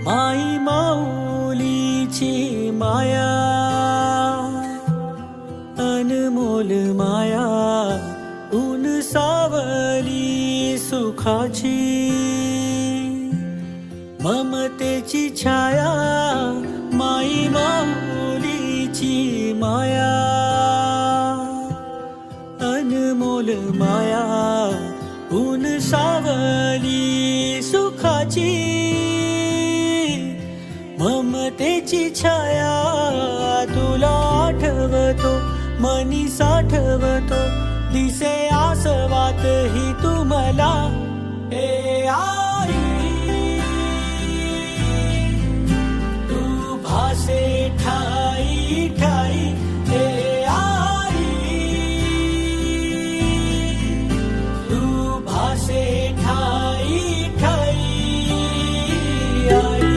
माई माऊलीची माया, अनमोल माया, ऊन सावली सुखाची, ममतेची छाया, माई माऊलीची माया, अनमोल माया, ऊन सावली सुखाची, ममतेची छाया. तुला आठवतो मनी साठवतो, दिसे आसवात ही तुम्हाला. हे आई तू भासे ठाई ठाई, हे आई तू भासे ठाई ठाई. आई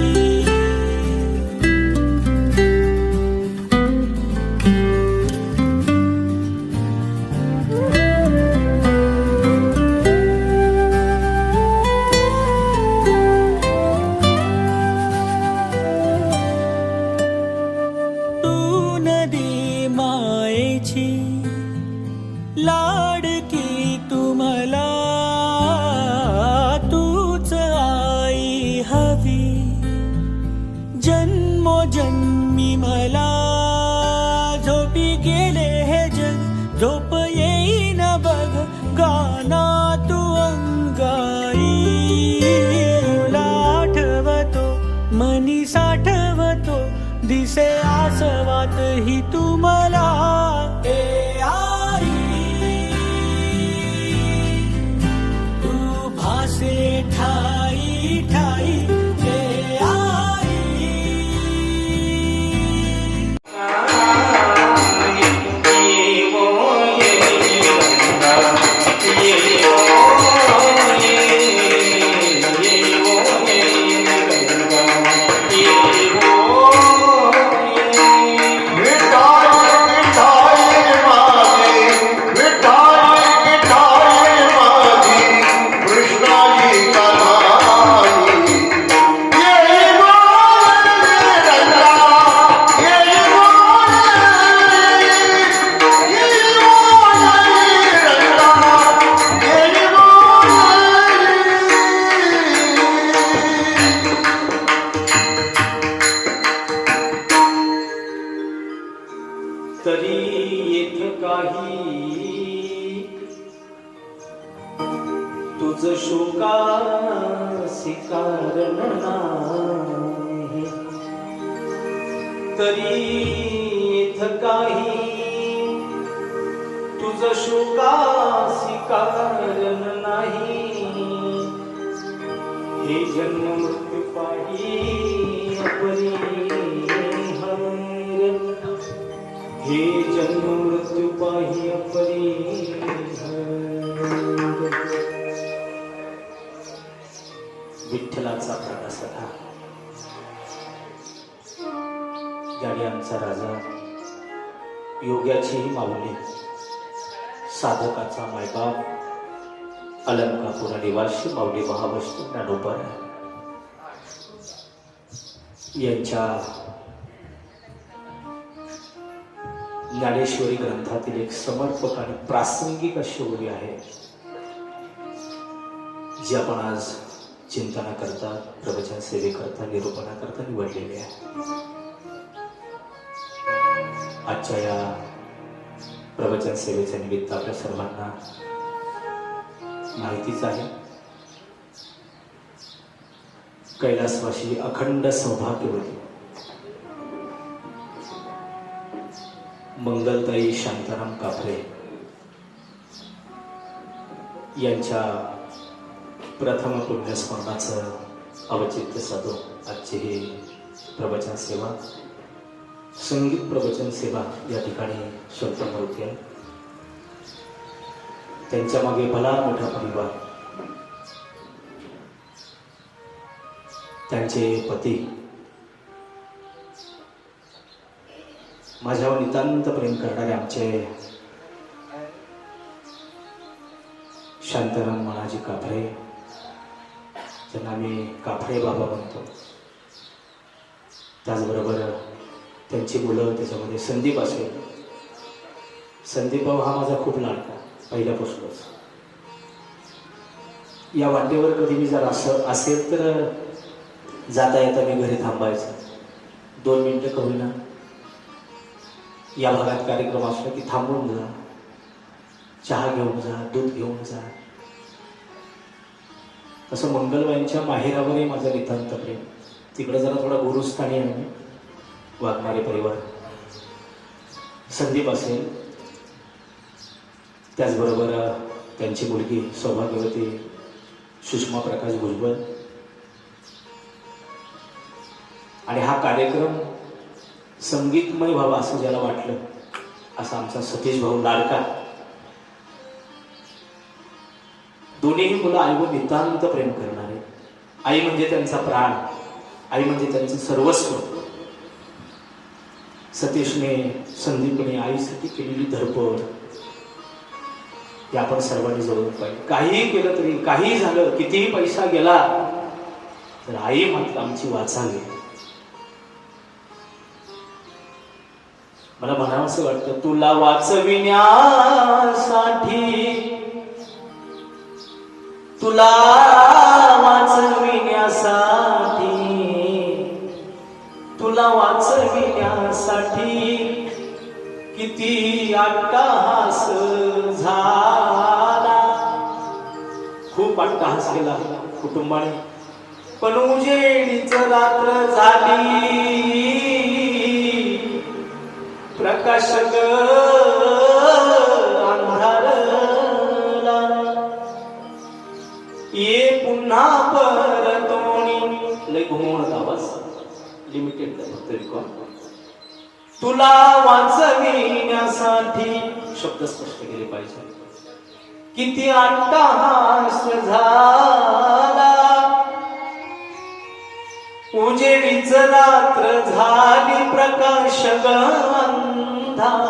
लाडकी तुम्हाला, तूच आई हवी, जन्मोजन्मी मला. झोपी गेले हे जग, झोप येईन बघ, गाना तू अंगाई. तुला आठवतो मनी साठवतो, दिसे आसवात ही तुम्हाला. ठाई ठाई, हे आई तरी येथ काही तुझ शोकासी कारण नाही. तरी येथ काही तुझ शोकासी कारण नाही. हे जन्म मृत्यू पाही अपरी, हे जन्म मृत्यू पाही अपरी. विठ्ठलाचा प्रकाशधा ज्याने आमचा राजा, योग्याचीही माऊली, साधकाचा मायबाप, अलंकापुरा निवासी माऊली महावैष्णव ज्ञानोबा यांच्या ज्ञानेश्वरी ग्रंथातील एक समर्पक आणि प्रासंगिक अशी ओळी आहे, जी आपण आज चिंतनाकरता, प्रवचन सेवेकरता, निरूपणाकरता निवडलेली आहे. आजच्या या प्रवचन सेवेच्या निमित्त आपल्या सर्वांना माहितीच आहे, कैलासवासी अखंड सौभाग्यवती मंगलताई शांताराम काफरे यांच्या प्रथम पुण्यस्मरणाचं औचित्य साधून आजची ही प्रवचन सेवा, संगीत प्रवचन सेवा या ठिकाणी संपन्न होते. त्यांच्या मागे भला मोठा परिवार, त्यांचे पती, माझ्यावर नितांत प्रेम करणारे आमचे शांताराम मनाजी काफरे, ज्यांना मी काफरे बाबा म्हणतो, त्याचबरोबर त्यांची मुलं, त्याच्यामध्ये संदीप असेल. संदीप भाऊ हा माझा खूप लाडका पहिल्यापासूनच. या वाटेवर कधी मी जर असं असेल तर जाता येता मी घरी थांबायचं, 2 मिनिटं का होईना. या भागात कार्यक्रम असला की थांबून जा, चहा घेऊन जा, दूध घेऊन जा. तसं मंगलबाईंच्या माहेरावरही माझं नितांत प्रेम. तिकडं जरा थोडा गुरुस्थानी आहे वाघमारे परिवार. संदीप असेल, त्याचबरोबर त्यांची मुलगी सौभाग्यवती सुषमा प्रकाश भुजबळ. आणि हा कार्यक्रम संगीतमय व्हावा असं ज्याला वाटलं, असा आमचा सतीश भाऊ लाडका. दोन्हीही मुलं आईवर नितांत प्रेम करणारे. आई म्हणजे त्यांचा प्राण, आई म्हणजे त्यांचं सर्वस्व. सतीशने, संदीपने आईसाठी केलेली धडपड हे आपण सर्वांनी जवळून पाहिजे. काहीही केलं तरी, काहीही झालं, कितीही पैसा गेला तर आई मात्र आमची वाचावी. मला म्हणावं असं वाटतं, तुला वाचविण्यासाठी, तुला वाचविण्यासाठी, तुला वाचविण्यासाठी किती अट्टहास झाला. खूप अट्टहास केला कुटुंबाने, पण उजेडीच रात्र झाली, प्रकाश अंधारला. ये पुन्हा परतोणी, लय घुमवणं आवाज लिमिटेड फक्त रिकॉर्ड. तुला वाचविण्यासाठी, शब्द स्पष्ट केले पाहिजे, किती अट्टहास झाला, उजेडीच रात्र झाली, प्रकाश अंधारला.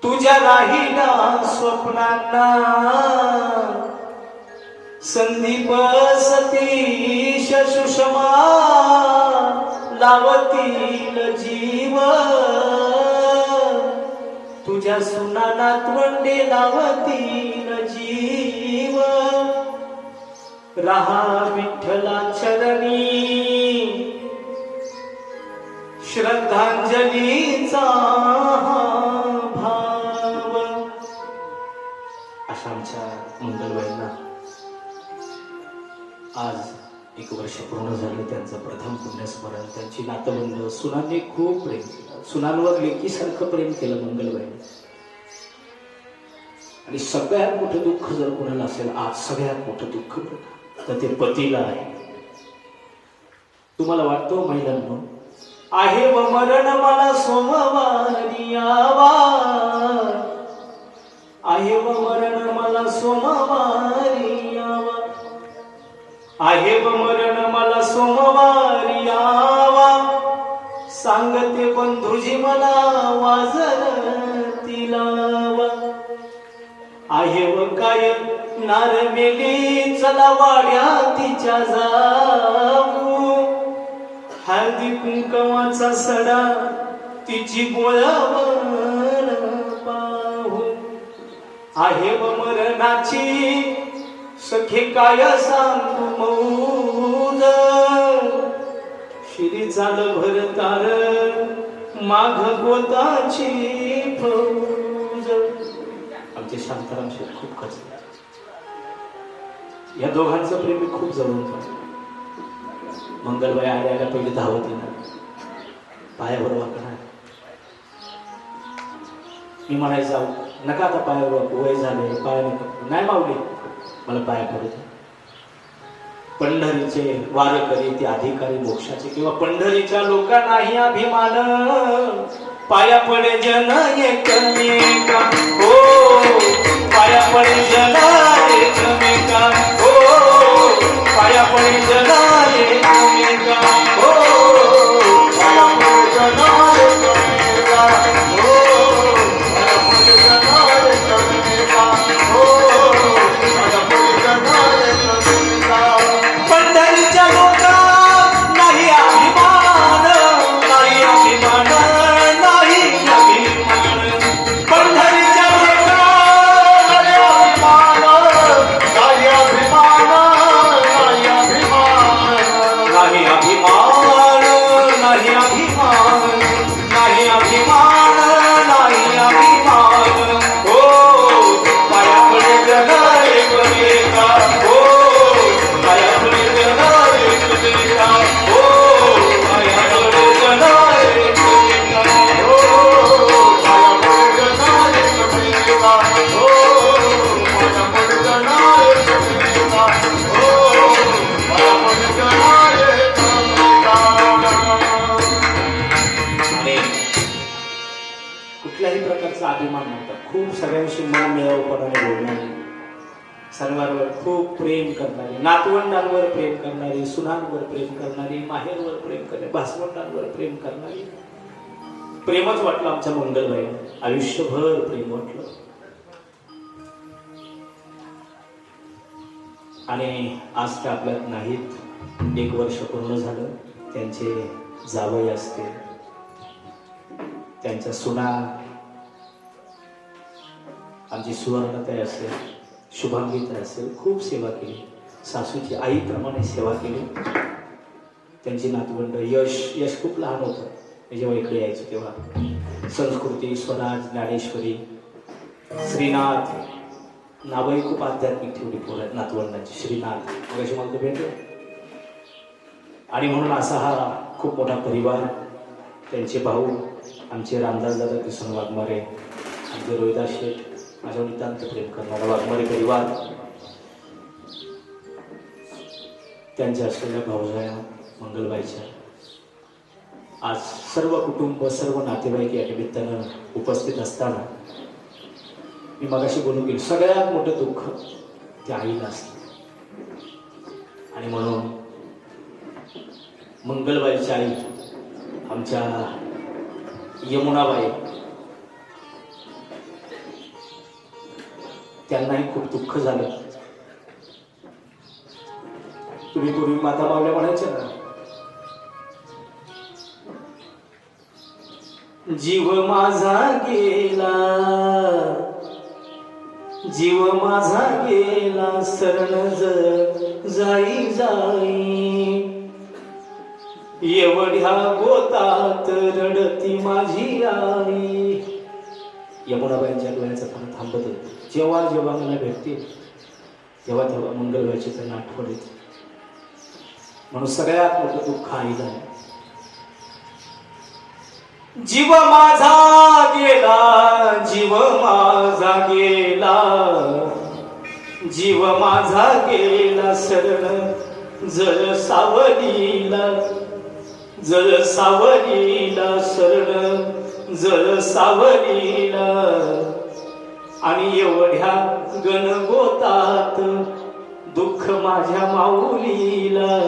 तुझ्या राहिला स्वप्नांना संदीप, सतीश, सुषमा लावतील जीव. तुझ्या सुना नातवंडे लावतील जीव. रहा विठ्ठला चरणी श्रद्धांजलीचा भाव. अशा आमच्या मंगलबाईंना आज 1 वर्ष पूर्ण झालं. त्यांचं प्रथम पुण्यस्मरण. त्यांची नातवंड, सुनांनी खूप प्रेम केलं, सुनांवर लेकीसारखं प्रेम केलं मंगलबाईंनी. आणि सगळ्यात मोठं दुःख जर कोणाला असेल आज, सगळ्यात मोठं दुःख तर ते पतीला आहे. तुम्हाला वाटतो महिलांनो, आहे व मरण मला सोमवारी यावा, आहे व मरण मला सोमवारी यावा, आहे व मरण मला सोमवारी यावा. सांगते बंधुजी मला वाजरती लावा. आहे व काय नारमेली, चला वाड्या तिच्या जाऊ. हळदी कुंकवाचा सडा तिची बोळावर पाहू. आहे व मरणाची सखे काय सांगू मौज. शिरी झालं भरतार, माघ गोताची फौज. आमचे शांताराम शेठ खूप खचले. या दोघांचं प्रेम मी खूप जवळून पाहिलं. मंगलबाई आल्या पहिले धावत येणार, पायावर वाकणार. मी म्हणायचं नका आता पायावर वाकू, वय झाले, पाय नका. नाही माऊली, मला पाया पडू दे. पंढरीचे वारकरी ते अधिकारी मोक्षाचे, किंवा पंढरीच्या लोकांनाही अभिमान. पाया पडे जन एकमेका, हो पाया पडे जन एकमेका, हो पाया पडे जन एकमेका, हो पाया पडे जन एकमेका, हो पाया पडे जन एकमेका, हो पाया पडे जन एकमेका. पंढरीच्या लोका नाही कुठल्याही प्रकारचा अभिमान नव्हता. खूप सगळ्यांशी मन मिळावपणाने बोलणारी, सर्वांवर खूप प्रेम करणारी, नातवंडांवर प्रेम करणारी, सुनांवर प्रेम करणारी, माहेरवर प्रेम करणारी, भासवंडांवर प्रेम करणारी. प्रेमच वाटलं आमच्या मंगलबाई, आयुष्यभर प्रेम वाटलं. आणि आज ते आपल्यात नाहीत. 1 वर्ष पूर्ण झालं. त्यांचे जावई असतील, त्यांच्या सुना, आमची सुवर्णताई असेल, शुभांगीताई असेल, खूप सेवा केली. सासूची आईप्रमाणे सेवा केली. त्यांची नातवंड यश खूप लहान होतं मी जेव्हा इकडे यायचो तेव्हा. संस्कृती, स्वराज, ज्ञानेश्वरी, श्रीनाथ, नावही खूप आध्यात्मिक ठेवली पोरं नातवंडांची. श्रीनाथ मगाशी मला तो भेटलो. आणि म्हणून असा हा खूप मोठा परिवार. त्यांचे भाऊ आमचे रामदास दादा किसन वाघमारे, आमचे रोहिदास शेठ, माझ्यावर नितांत प्रेम करणारा वाघमारे परिवार, त्यांच्या असलेल्या भाऊजाया मंगलबाईच्या. आज सर्व कुटुंब, सर्व नातेवाईक या निमित्तानं उपस्थित असताना मी मगाशी बोलून गेलो, सगळ्यात मोठं दुःख त्या आईला असतं. आणि म्हणून मंगलबाईची आई आमच्या यमुनाबाई, त्यांनाही खूप दुःख झालं. तुम्ही पूर्वी माता मावल्या म्हणायच्या ना, जीव माझा गेला, जीव माझा गेला, शरण जाई जाई, एवढ्या गोतात रडती माझी आई. यमुनाबाईंच्या डोळ्याचं पाणी थांबत होतं. जेव्हा जेव्हा मला भेटते तेव्हा तेव्हा मंगलबाईची त्यांना आठवण येते. म्हणून सगळ्यात मोठं दुःख आईला आहे. जीव माझा गेला, जीव माझा गेला, जीव माझा गेला, शरण जळ सावलीला, जळ सावलीला, शरण जळ सावलीला. आणि एवढ्या गणगोतात दुःख माझ्या माऊलीला,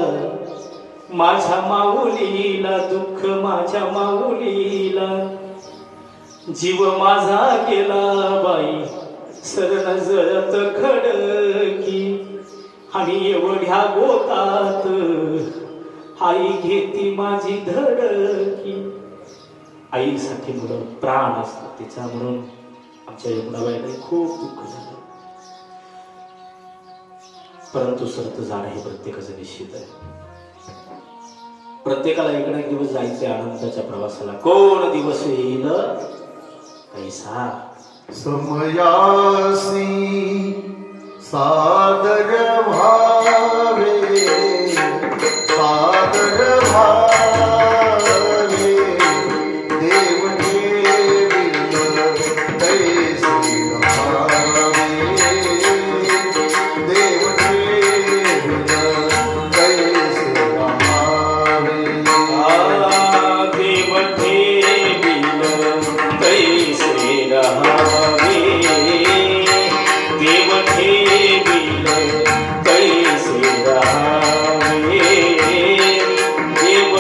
माझ्या माऊलीला, दुःख माझ्या माऊलीला. जीव माझा गेला बाई, शरण जळत खडकी, आणि एवढ्या गोतात आई घेती माझी धडकी. आईसाठी म्हणून प्राण असतात तिचा. म्हणून आमच्या यमुनाबाईला खूप दुःख झालं. परंतु सरत जाणं हे प्रत्येकाचं निश्चित आहे. प्रत्येकाला एक ना एक दिवस जायचे आनंदाच्या प्रवासाला. कोण दिवस येईल कैसा समयासी सादर भावे, सादर भावे, देव ठेविल तैसी रहावे, देव ठेविल तैसी रहावे, देव ठेविल तैसे रहावे, देव ठेविल तैसे रहावे, देव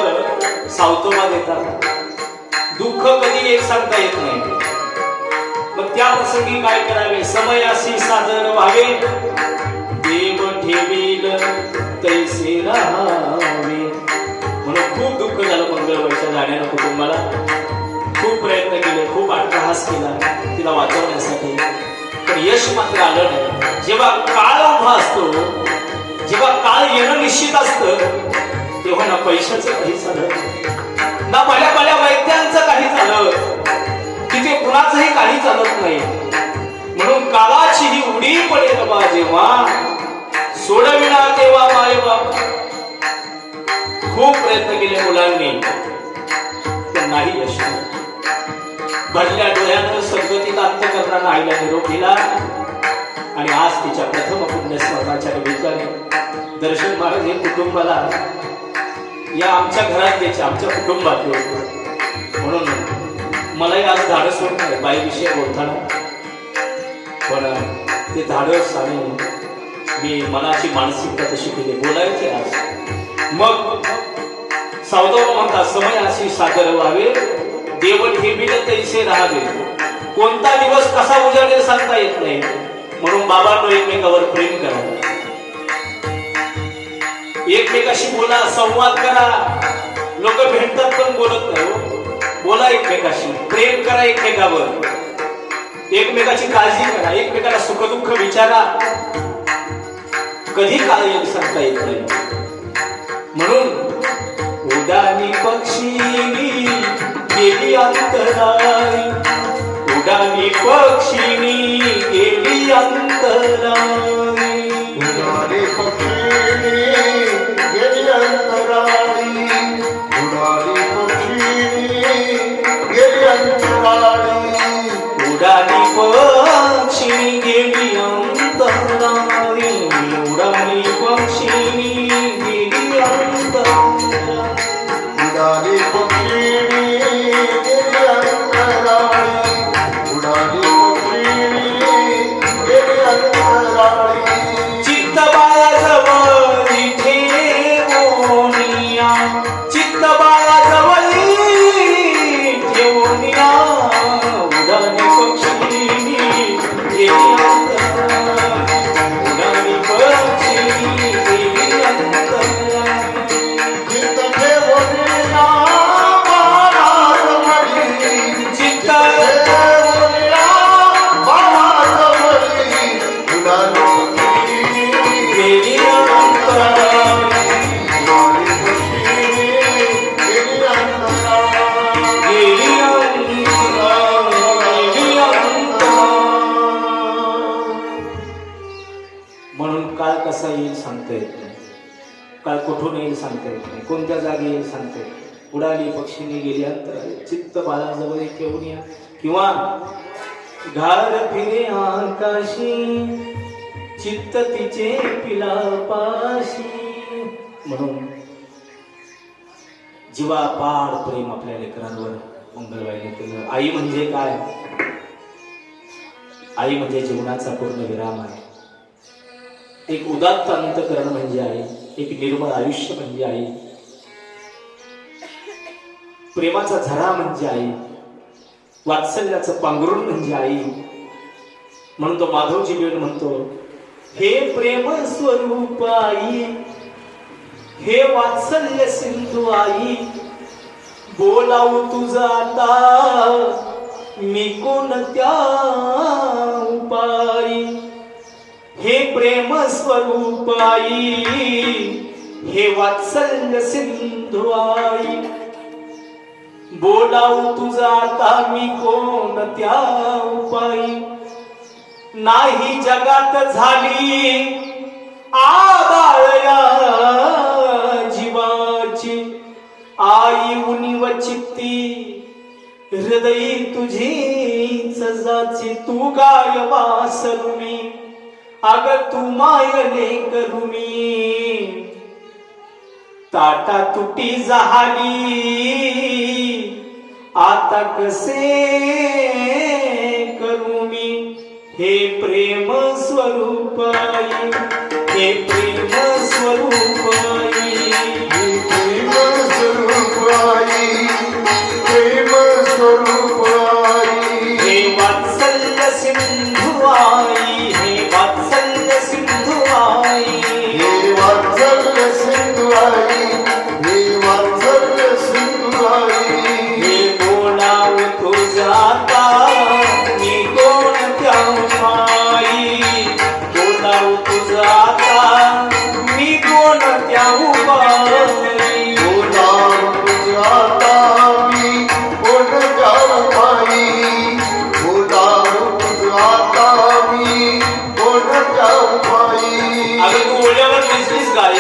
फळं सावतोबा देतात. दुःख कधी एक सांगता येत नाही. मग त्या प्रसंगी काय करावे? समयासी सादर व्हावे, देव ठेवील तैसे राहावे. म्हणून खूप दुःख झालं मंगळबाईच्या जाण्यानं कुटुंबाला. खूप प्रयत्न केले, खूप अट्टहास केला तिला वाचवण्यासाठी, पण यश मात्र आलं नाही. जेव्हा काळ उभा असतो, जेव्हा काळ येणं निश्चित असतं, तेव्हा ना पैशाचं काही झालं, ना भल्या भल्या वैद्यांचं काही झालं, तिथे कुणाचंही काही चालत नाही. म्हणून काळाची ही उडी पडेल बा जेव्हा, सोडविना तेव्हा माय बाप. खूप प्रयत्न केले मुलांनी, पण नाही यश. भरल्या डोळ्यानं सद्गतीत अंतःकरणानं आईला निरोप दिला. आणि आज तिच्या प्रथम पुण्यस्मरणाच्या निमित्ताने दर्शन महाराज हे कुटुंबाला, या आमच्या घरातले, आमच्या कुटुंबातले, म्हणून मलाही आज धाडस होत नाही बाईविषयी बोलताना, पण ते धाडस आणि मी मनाची मानसिकता तशी केली बोलायचे आज. मग सावधव म्हणतात, समय अशी सादर व्हावे, देव ठेवील तैसे राहावे. कोणता दिवस कसा उजाडेल सांगता येत नाही. म्हणून बाबांनो एकमेकावर प्रेम करा, एकमेकाशी बोला, संवाद करा. लोक भेटतात पण बोलत नाही. बोला एकमेकाशी, प्रेम करा एकमेकावर, एकमेकाची काळजी करा, एकमेकाला सुखदुःख विचारा. कधी काळ येईल सांगता येत नाही. म्हणून उडानी पक्षीनी गेली अंतराळी, उडानी पक्षीनी गेली अंतराळी, उडाली पक्षीनी गेली अंतराळी, उडाली पक्षीनी गेली अंतराळी, उडानी पक्षीनी गेली अंतराळी, उडानी पक्षीनी गेली अंतराळी, उडाली पक्षीनी गेली अंतराळी, उडाली पक्षीनी गेली अंतराळी. चित्त बाळाजवळी ठेवूनिया, चित्त बाळाजवळी ठेवूनिया, उडानी पक्षीनी गेली अंतराळी, उडानी पक्षीनी गेली अंतराळी. चित्त ठेवूनिया बाळाजवळी, चित्त ठेवूनिया बाळाजवळी, उडाली पक्षीनी गेली अंतराळी, उडाली पक्षीनी गेली अंतराळी. गेली अंतराळी, गेली अंतराळी. म्हणून काळ कसा येईल सांगता येत नाही. काळ कुठून येईल सांगता येत नाही. कोणत्या जागी येईल सांगता येत नाही. उडाली पक्षीने गेली अंतराळी, चित्त बाळाजवळ ठेवून या, किंवा घार फिरे आकाशी, चित्त तिचे पिलापाशी. म्हणून जीवापाड प्रेम आपल्या लेकरांवर मंगळवारी केलं. आई म्हणजे काय? आई म्हणजे जीवनाचा पूर्ण विराम आहे. एक उदात्त अंतकरण म्हणजे आई, एक निर्मळ आयुष्य म्हणजे आई, प्रेमाचा झरा म्हणजे आई, वात्सल्याचं पांघरुण म्हणजे आई. म्हणून तो माधवजी बेन म्हणतो, हे प्रेम स्वरूप आई, हे वात्सल्य सिंधू आई, बोलावू तुझा आता मी कोणत्या उपाई. हे प्रेम स्वरूप आई, हे वात्सल्य सिंधू आई, बोलावू तुझा आता मी कोणत्या उपाई. नाही जगात झाली आबाळया जीवाची, आई उणीव चित्ती हृदयी तुझीच जाची. तू गाय वासरुमी, अग तू मायले करुमी, ताटा तुटी झाली आता कसे करू मी. हे प्रेम स्वरूप आई, हे प्रेम स्वरूप आई, प्रेम स्वरूप त्या उपाई बोला आता मी कोण जाऊ पायी बोला आता मी कोण जाऊ पायी अगं तू ओल्यावर दिसलीस गाय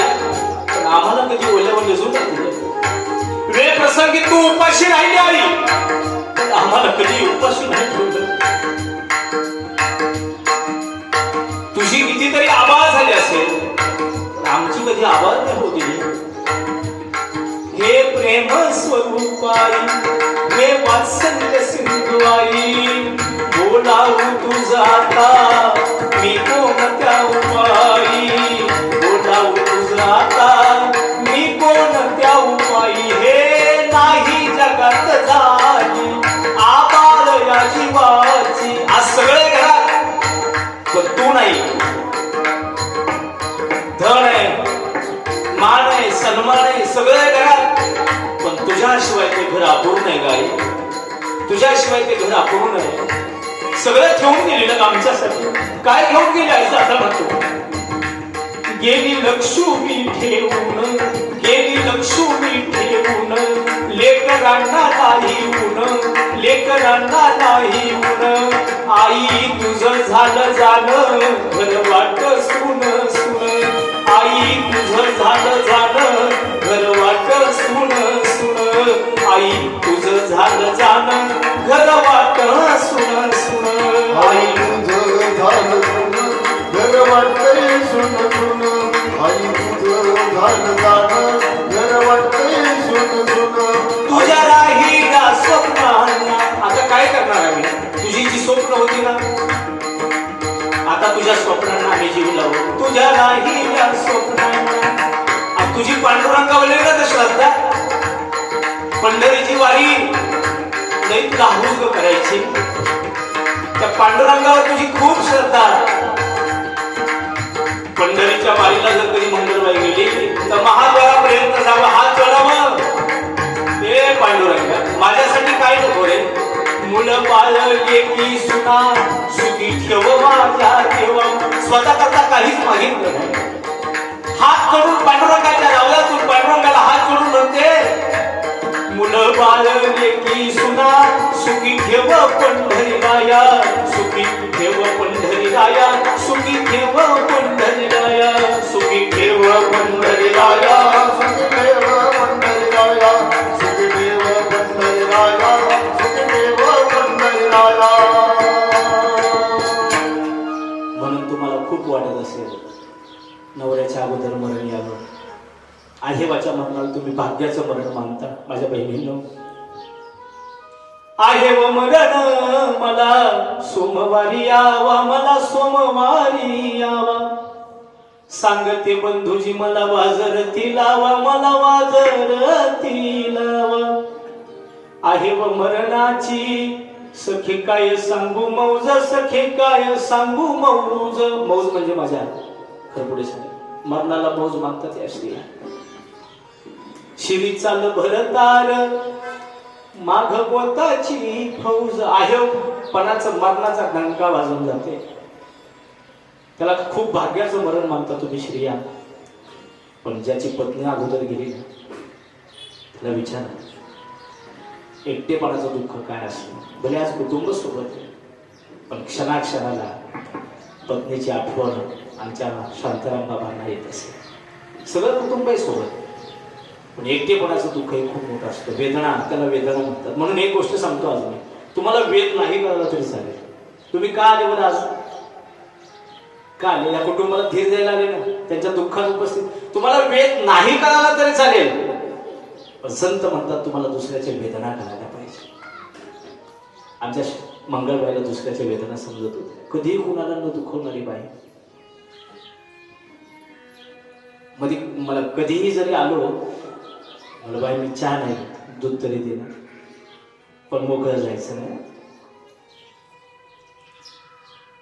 पण आम्हाला कधी ओल्यावर दिसून नाही वेळ प्रसंगी तू उपाशी राहिली आई पण आम्हाला कधी उपाशी नाही ठेवलं तुझी कितीतरी आवाज झाली असेल पण आमची कधी आवाज नाही होती हे प्रेम स्वरूपाई हे वात्सल्य सिंधुआई बोलावू तुझा आता मी कोणत्या उपाई बोलावू तुझा आता मी कोणत्या उपाई हे नाही जगात झाली आबाळ या जीवाची आज सगळे घरात पण तू नाही धन आहे मान आहे सन्मान आहे सगळं घरात पण तुझ्याशिवाय ते घर अपूर्ण आहे गाई तुझ्याशिवाय ते घर अपूर्ण आहे सगळं ठेवून गेले ना आमच्यासाठी काय घेऊन गेले आईचा आता म्हणतो गेली लक्ष्मी ठेवून गेली लक्ष्मी ठेवून लेकरांना नाही ऊन लेकरांना नाही ऊन आई तुझं झालं जाणं घर वाट सुन सुन आई तुझं झालं जाणं घर वाट सुन सुन आई तुझं झालं जाणं घर वाट सुन सुन आई तुझं झालं सुन घर वाटतंय सुन सुन आई तुझं झालं जाणं घर वाटतंय सुन सुन तुझ्या राहिल्या स्वप्नांना आता काय करणार आम्ही तुझी जी स्वप्न होती ना आता तुझ्या स्वप्नांना आम्ही जीव लावू तुझ्या राहिल्या स्वप्नांना तुझी पांडुरंगावले ना श्रद्धा पंढरीची वारी लई लाहूज करायची त्या पांडुरंगावर तुझी खूप श्रद्धा पंढरीच्या वारीला जर कधी मंगळबाई गेली तर महाद्वारापर्यंत जावं हात जोडावं हे पांडुरंगा माझ्यासाठी काय नको रे मुलं बाळ लेकी सुना सुखी ठेव माझ्या देवा स्वतः करता काहीच मागितलं नाही हात जोडून पांडुरंगाच्या रावल्यातून पांडुरंगाला हात जोडून म्हणते मुलं बाळ लेकी सुना सुखी ठेव पंढरी राया सुखी ठेव पंढरी राया सुखी ठेव पंढरी राया सुखी ठेव पंढरी राया सुखदेव पंढरी राया सुखदेव पंढरी राया सुखदेव पंढरी राया म्हणून तुम्हाला खूप वाटत असेल नवऱ्याच्या अगोदर मरण यावं आहेवाच्या मरणाला तुम्ही भाग्याचं मरण मानता माझ्या बहिणींनो आहे व मरण मला सोमवारी यावा मला सोमवारी यावा सांगते बंधूजी मला वाजरती लावा मला वाजरती लावा आहे व मरणाची सखे काय सांगू मौज सखे काय सांगू मौज मौज म्हणजे माझ्या खरपुडे साहेब मरणाला मौज मागतात या स्त्रिया शिरी चाल भरतार माघ पोताची फौज आहे पणाचं मरणाचा डंका वाजून जाते त्याला खूप भाग्याचं मरण मानता तुम्ही श्रिया पण ज्याची पत्नी अगोदर गेली ना त्याला विचारा एकटेपणाचं दुःख काय असतं भले आज कुटुंब सोबत पण क्षणाक्षणाला पत्नीची आठवण आमच्या शांताराम बाबांना येत असे सगळं कुटुंब आहे सोबत पण एकटेपणाचं दुःख हे खूप मोठं असतं वेदना त्याला वेदना म्हणतात म्हणून एक गोष्ट सांगतो आज मी तुम्हाला वेद नाही कळला तरी चालेल तुम्ही का आले बरं आज का आले या कुटुंबाला धीर द्यायला आले ना त्यांच्या दुःखात उपस्थित तुम्हाला वेद नाही कळाला तरी चालेल पण संत म्हणतात तुम्हाला दुसऱ्याच्या वेदना कळायला पाहिजे आमच्या मंगळबाईला दुसऱ्याच्या वेदना समजत होते कधीही कुणाला न दुखवणारी बाई मध्ये मला कधीही जरी आलो मला बाई मी चहा नाही दूध तरी देणार पण मोकळं जायचं नाही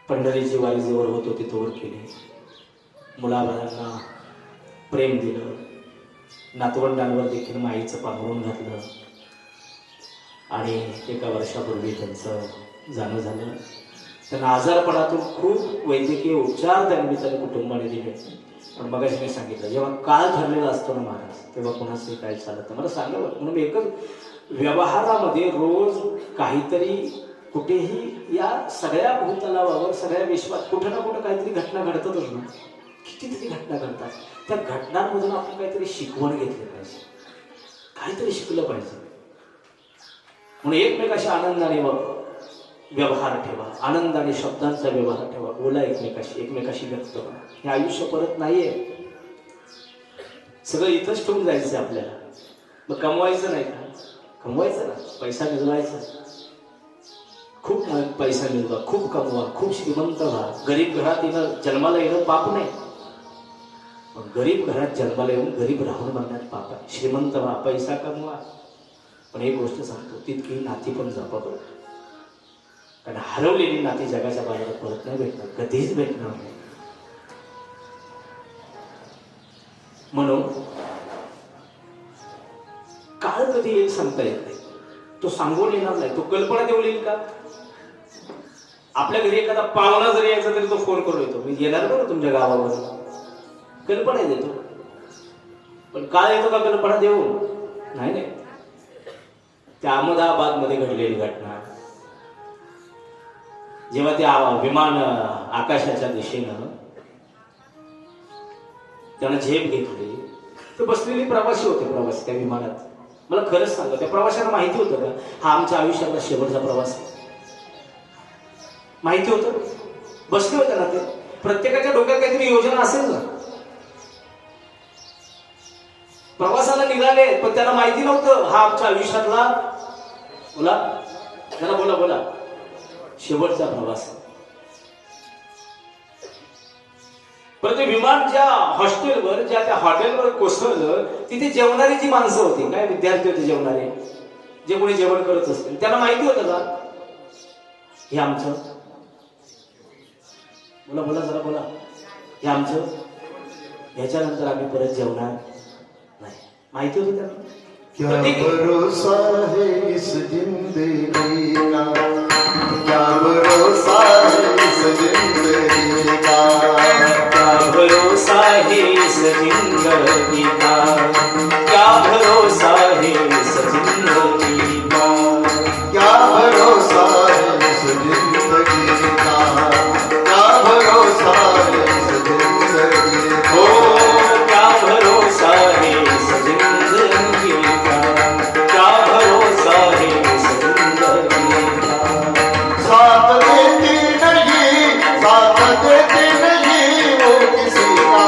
पंढरीची वारी जवळ होत होती तोवर केली मुलाबाळांना प्रेम दिलं नातवंडांवर देखील माईचं पांघरून घातलं आणि एका वर्षापूर्वी त्यांचं जाणं झालं त्यांना आजारपणातून खूप वैद्यकीय उपचार त्या निमित्ताने कुटुंबाने दिले पण मगाशी मी सांगितलं, जेव्हा काळ ठरलेला असतो ना महाराज, तेव्हा कोणाचंही काय चालत नाही. मला सांगा बरं, म्हणून मी एकच व्यवहारामध्ये रोज काहीतरी कुठेही या सगळ्या भूतलावावर सगळ्या विश्वात कुठं ना कुठं काहीतरी घटना घडतातच ना. कितीतरी घटना घडतात. त्या घटनांमधून आपण काहीतरी शिकवण घेतली पाहिजे, काहीतरी शिकलं पाहिजे. म्हणून एकमेकाशी आनंदाने व्यवहार ठेवा, आनंदाने शब्दांचा व्यवहार ठेवा, बोला एकमेकाशी व्यक्त व्हा. हे आयुष्य परत नाहीये, सगळं इथंच ठेवून जायचं आपल्याला. मग कमवायचं नाही का? कमवायचं ना, पैसा मिळवायचा, खूप पैसा मिळवा, खूप कमवा, खूप श्रीमंत व्हा. गरीब घरात जन्माला येणं पाप नाही, पण गरीब घरात जन्माला येऊन गरीब राहून म्हणण्यात पाप आहे. श्रीमंत व्हा, पैसा कमवा, पण एक गोष्ट सांगतो, तितकी नाती पण जपा बरं. कारण हरवलेली नाती जगाच्या बाजारात परत नाही भेटणार, कधीच भेटणार नाही. म्हणून काळ कधी येईल सांगता येत नाही, तो सांगून येणार नाही, तो कल्पना देऊन येईल का? आपल्या घरी एखादा पाहुणा जरी यायचा तरी तो फोन करून येतो, मी येणार बरं तुमच्या गावावर, कल्पना देतो. पण काळ येतो का कल्पना देऊन? नाही. त्या अहमदाबाद मध्ये घडलेली घटना, जेव्हा ते विमान आकाशाच्या दिशेनं त्यानं झेप घेतली, ते बसलेले प्रवासी होते, प्रवासी त्या विमानात. मला खरंच सांगा, त्या प्रवाशांना माहिती होतं का हा आमच्या आयुष्यातला शेवटचा प्रवास आहे? माहिती होतं? बसले होते ना ते. प्रत्येकाच्या डोक्यात काहीतरी योजना असेल ना. प्रवासाला निघाले, पण त्यांना माहिती नव्हतं हा आमच्या आयुष्यातला बोला शेवटचा प्रवास. पण ते विमान ज्या हॉटेलवर कोसळलं, तिथे जेवणारी जी माणसं होती, काय विद्यार्थी होते जेवणारे, जे कोणी जेवण करत असतील, त्यांना माहिती होतं का हे आमचं, बोला हे आमचं, ह्याच्यानंतर आम्ही परत जेवणार नाही, माहिती होतं त्यांना? क्या भरोसा है इस जिंदगी का, क्या भरोसा है इस जिंदगी का, क्या भरोसा है इस जिंदगी का, क्या भरोसा है इस जिंदगी का, क्या भरोसा है इस जिंदगी का, क्या भरोसा है इस जिंदगी का, क्या भरोसा है इस जिंदगी का, क्या भरोसा है इस जिंदगी का. साथ देती नहीं वो किसी का,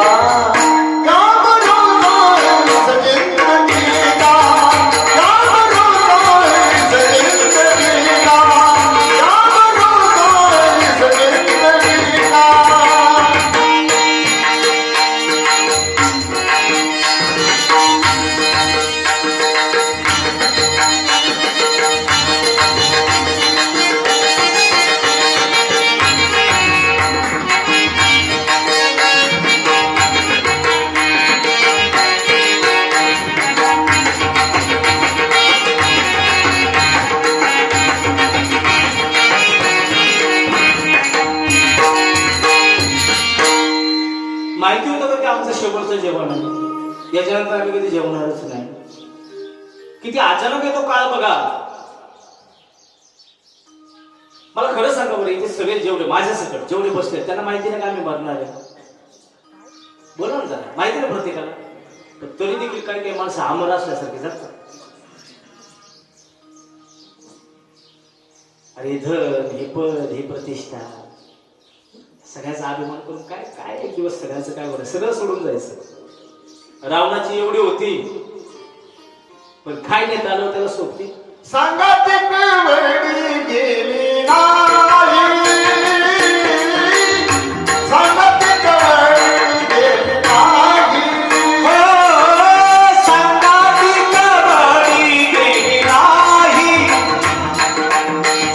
क्या भरोसा है इस जिंदगी का, क्या भरोसा है इस जिंदगी का, क्या भरोसा है इस जिंदगी का. माहिती होतं का ते आमचं शेवटचं जेवण आहे, याच्यानंतर आम्ही कधी जेवणारच नाही. किती अचानक येतो काळ बघा. मला खरं सांगा बरं, इथे सगळे जेवढे माझ्या सकट जेवढे बसले त्यांना माहिती नाही का आम्ही मरणार आहे? बोला ना जरा, माहिती ना प्रत्येकाला, पण तरी देखील काही काही माणसं अमर असल्यासारखे जातात. अरे धन, हे पद, हे प्रतिष्ठा, सगळ्याचा अभिमान करून काय काय एक दिवस सगळ्याचं काय बरं, सगळं सोडून जायचं. रावणाची एवढी होती, पण काय नेता आलं त्याला सोबती. सांगातिक वेळी गेली नाही, सांगातिक वेळी गेली नाही, सांगातिक वेळी गेली नाही,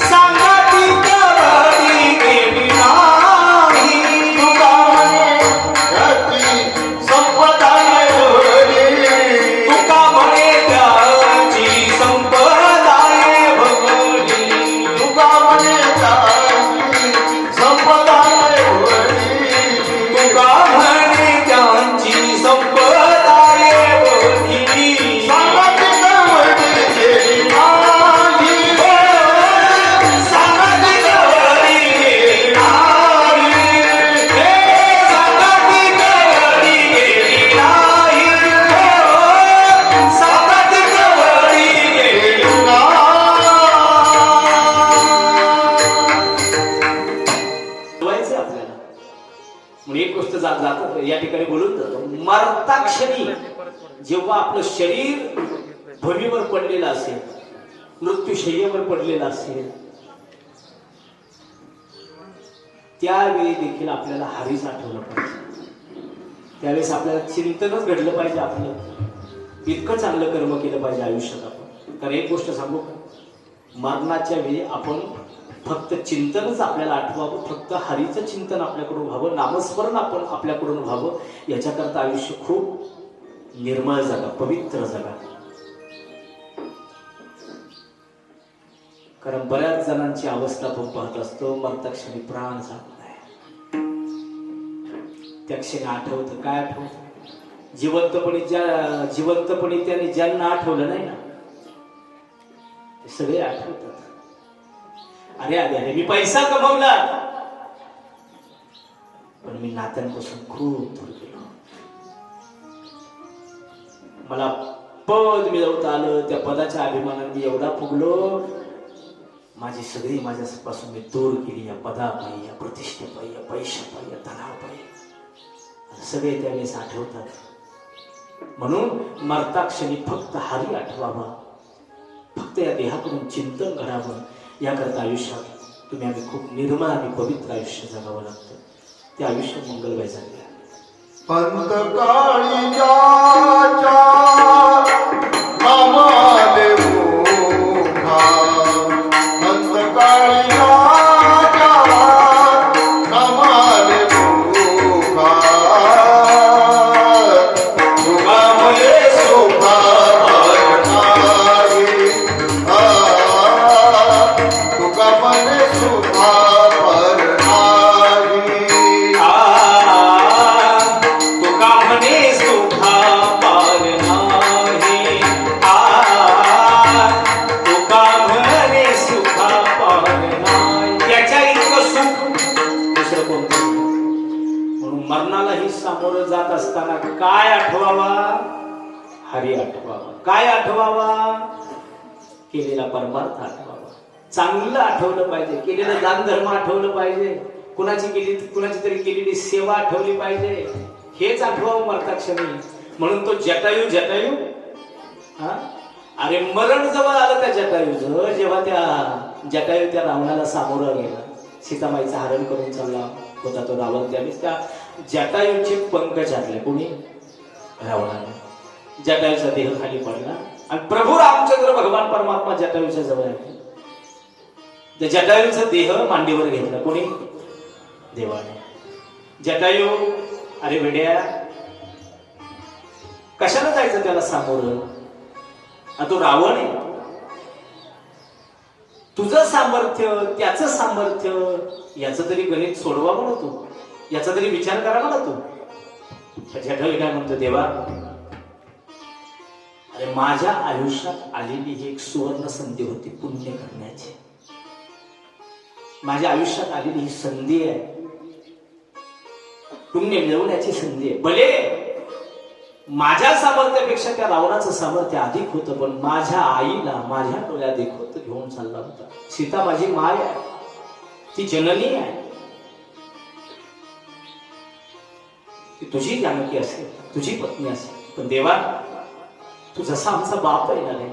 सांगातिक वेळी गेली नाही. तुका म्हणे याची संपदा भरली, तुका म्हणे त्याची संपदा भरली, तुका म्हणे जेव्हा आपलं शरीर भूमीवर पडलेलं असेल, मृत्यूशय्येवर पडलेलं असेल, त्यावेळी देखील आपल्याला हरीच आठवलं पाहिजे. त्यावेळेस आपल्याला चिंतनच घडलं पाहिजे. आपलं इतकं चांगलं कर्म केलं पाहिजे आयुष्यात आपण. कारण एक गोष्ट सांगू का, मरणाच्या वेळी आपण फक्त चिंतनच आपल्याला आठवावं, फक्त हरीचं चिंतन आपल्याकडून व्हावं, नामस्मरण आपण आपल्याकडून व्हावं. याच्याकरता आयुष्य खूप निर्मळ जगा, पवित्र जगा. कारण बऱ्याच जणांची अवस्था आपण पाहत असतो, मरताक्षणी प्राण जात नाही. त्या क्षणी आठवतं, काय आठवतं? जिवंतपणी त्यांनी ज्यांना आठवलं नाही ना, ते सगळे आठवतात. अरे अरे अरे, मी पैसा कमवला, पण मी नात्यांपासून खूप दूर गेलो. मला पद मिळवता आलं, त्या पदाच्या अभिमानाने मी एवढा फुगलो, माझी सगळी माझ्यापासून मी दूर केली. या पदापायी, या प्रतिष्ठेपायी, या पैशापायी, या धनापायी. सगळे त्यावेळेस आठवतात. म्हणून मरताक्षणी फक्त हरी आठवावा, फक्त या देहाकडून चिंतन घडावं. याकरता आयुष्यात तुम्ही आम्ही खूप निर्मळ आणि पवित्र आयुष्य जगावं लागतं. ते आयुष्य मंगलमय झाले. पंत काळीजाच्या नामाले मोठा, पंत काळीजाच्या नामाले मोठा, तुकामुळे शोभा भरणारी, तुकामुळे शोभा भरणारी. मरणालाही सामोरं जात असताना काय आठवावा? हरी आठवावा. काय आठवावा? केलेला परमार्थ आठवावा. चांगलं आठवलं पाहिजे, केलेलं दान धर्म आठवलं पाहिजे, कुणाची तरी केलेली सेवा आठवली पाहिजे. हेच आठवावं मरताक्षणी. म्हणून तो जटायू अरे मरण जवळ आलं त्या जटायूचं. जेव्हा त्या जटायू त्या रावणाला सामोरं गेला, सीतामाईचं हरण करून चालला होता तो रावण, त्यावेळेस त्या जटायूचे पंख छाटले. कोणी? रावणाने. जटायूचा देह खाली पडला आणि प्रभू रामचंद्र भगवान परमात्मा जटायूच्या जवळ आले. त्या जटायूचा देह मांडीवर घेतला. कोणी? देवाने. जटायू, अरे वेड्या, कशाला जायचं त्याला सामोरं? तो रावण आहे. तुझं सामर्थ्य, त्याचं सामर्थ्य, याचं तरी गणित सोडवा म्हणतो, याचा तरी विचार करा म्हणा तू. जटायू काय म्हणतो? देवा, अरे माझ्या आयुष्यात आलेली ही एक सुवर्ण संधी होती पुण्य करण्याची. माझ्या आयुष्यात आलेली ही संधी आहे, पुण्य मिळवण्याची संधी आहे. भले माझ्या सामर्थ्यापेक्षा त्या रावणाचं सामर्थ्य अधिक होतं, पण माझ्या आईला माझ्या डोळ्यात देखत घेऊन चालला होता. सीता माझी माय आहे, ती जननी आहे, ती तुझी जानकी असेल, तुझी पत्नी असेल. पण देवा, तू जसा आमचा बाप आहे ना रे,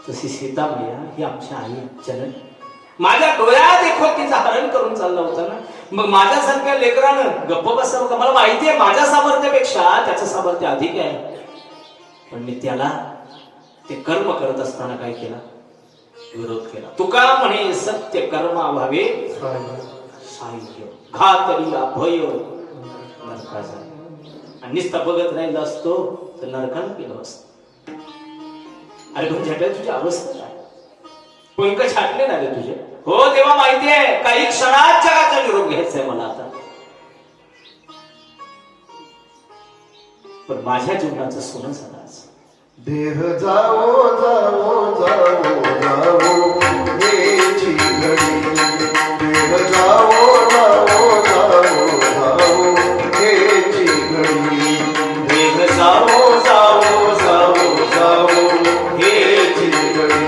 तशी सीता मैया ही आमची आई जननी. माझ्या डोळ्यात देखत तिचं हरण करून चालला होता ना. मग माझ्यासारख्या लेकरानं गप्प बसावं का? मला माहिती आहे माझ्या सामर्थ्यापेक्षा त्याचं सामर्थ्य अधिक आहे, पण मी त्याला ते कर्म करत असताना काय केला? विरोध केला. तुका म्हणे सत्य कर्मा व्हावे साह्य, घातली अभय नरकाचा. आणि नुसतं बघत राहिला असतो तर नरकाला गेलो असतो. अरे पण जटायू तुझी अवस्था काय? पंख छाटले ना रे तुझे. हो तेव्हा माहिती आहे, काही क्षणात जगाचा निरोप घ्यायचा आहे मला आता. पण माझ्या जीवनाचं सोनं झालं. देह जावो जावो जावो जावो हेची घडी, देह जावो जावो जावो जावो हेची घडी, देह जावो जावो जावो जावो हेची घडी,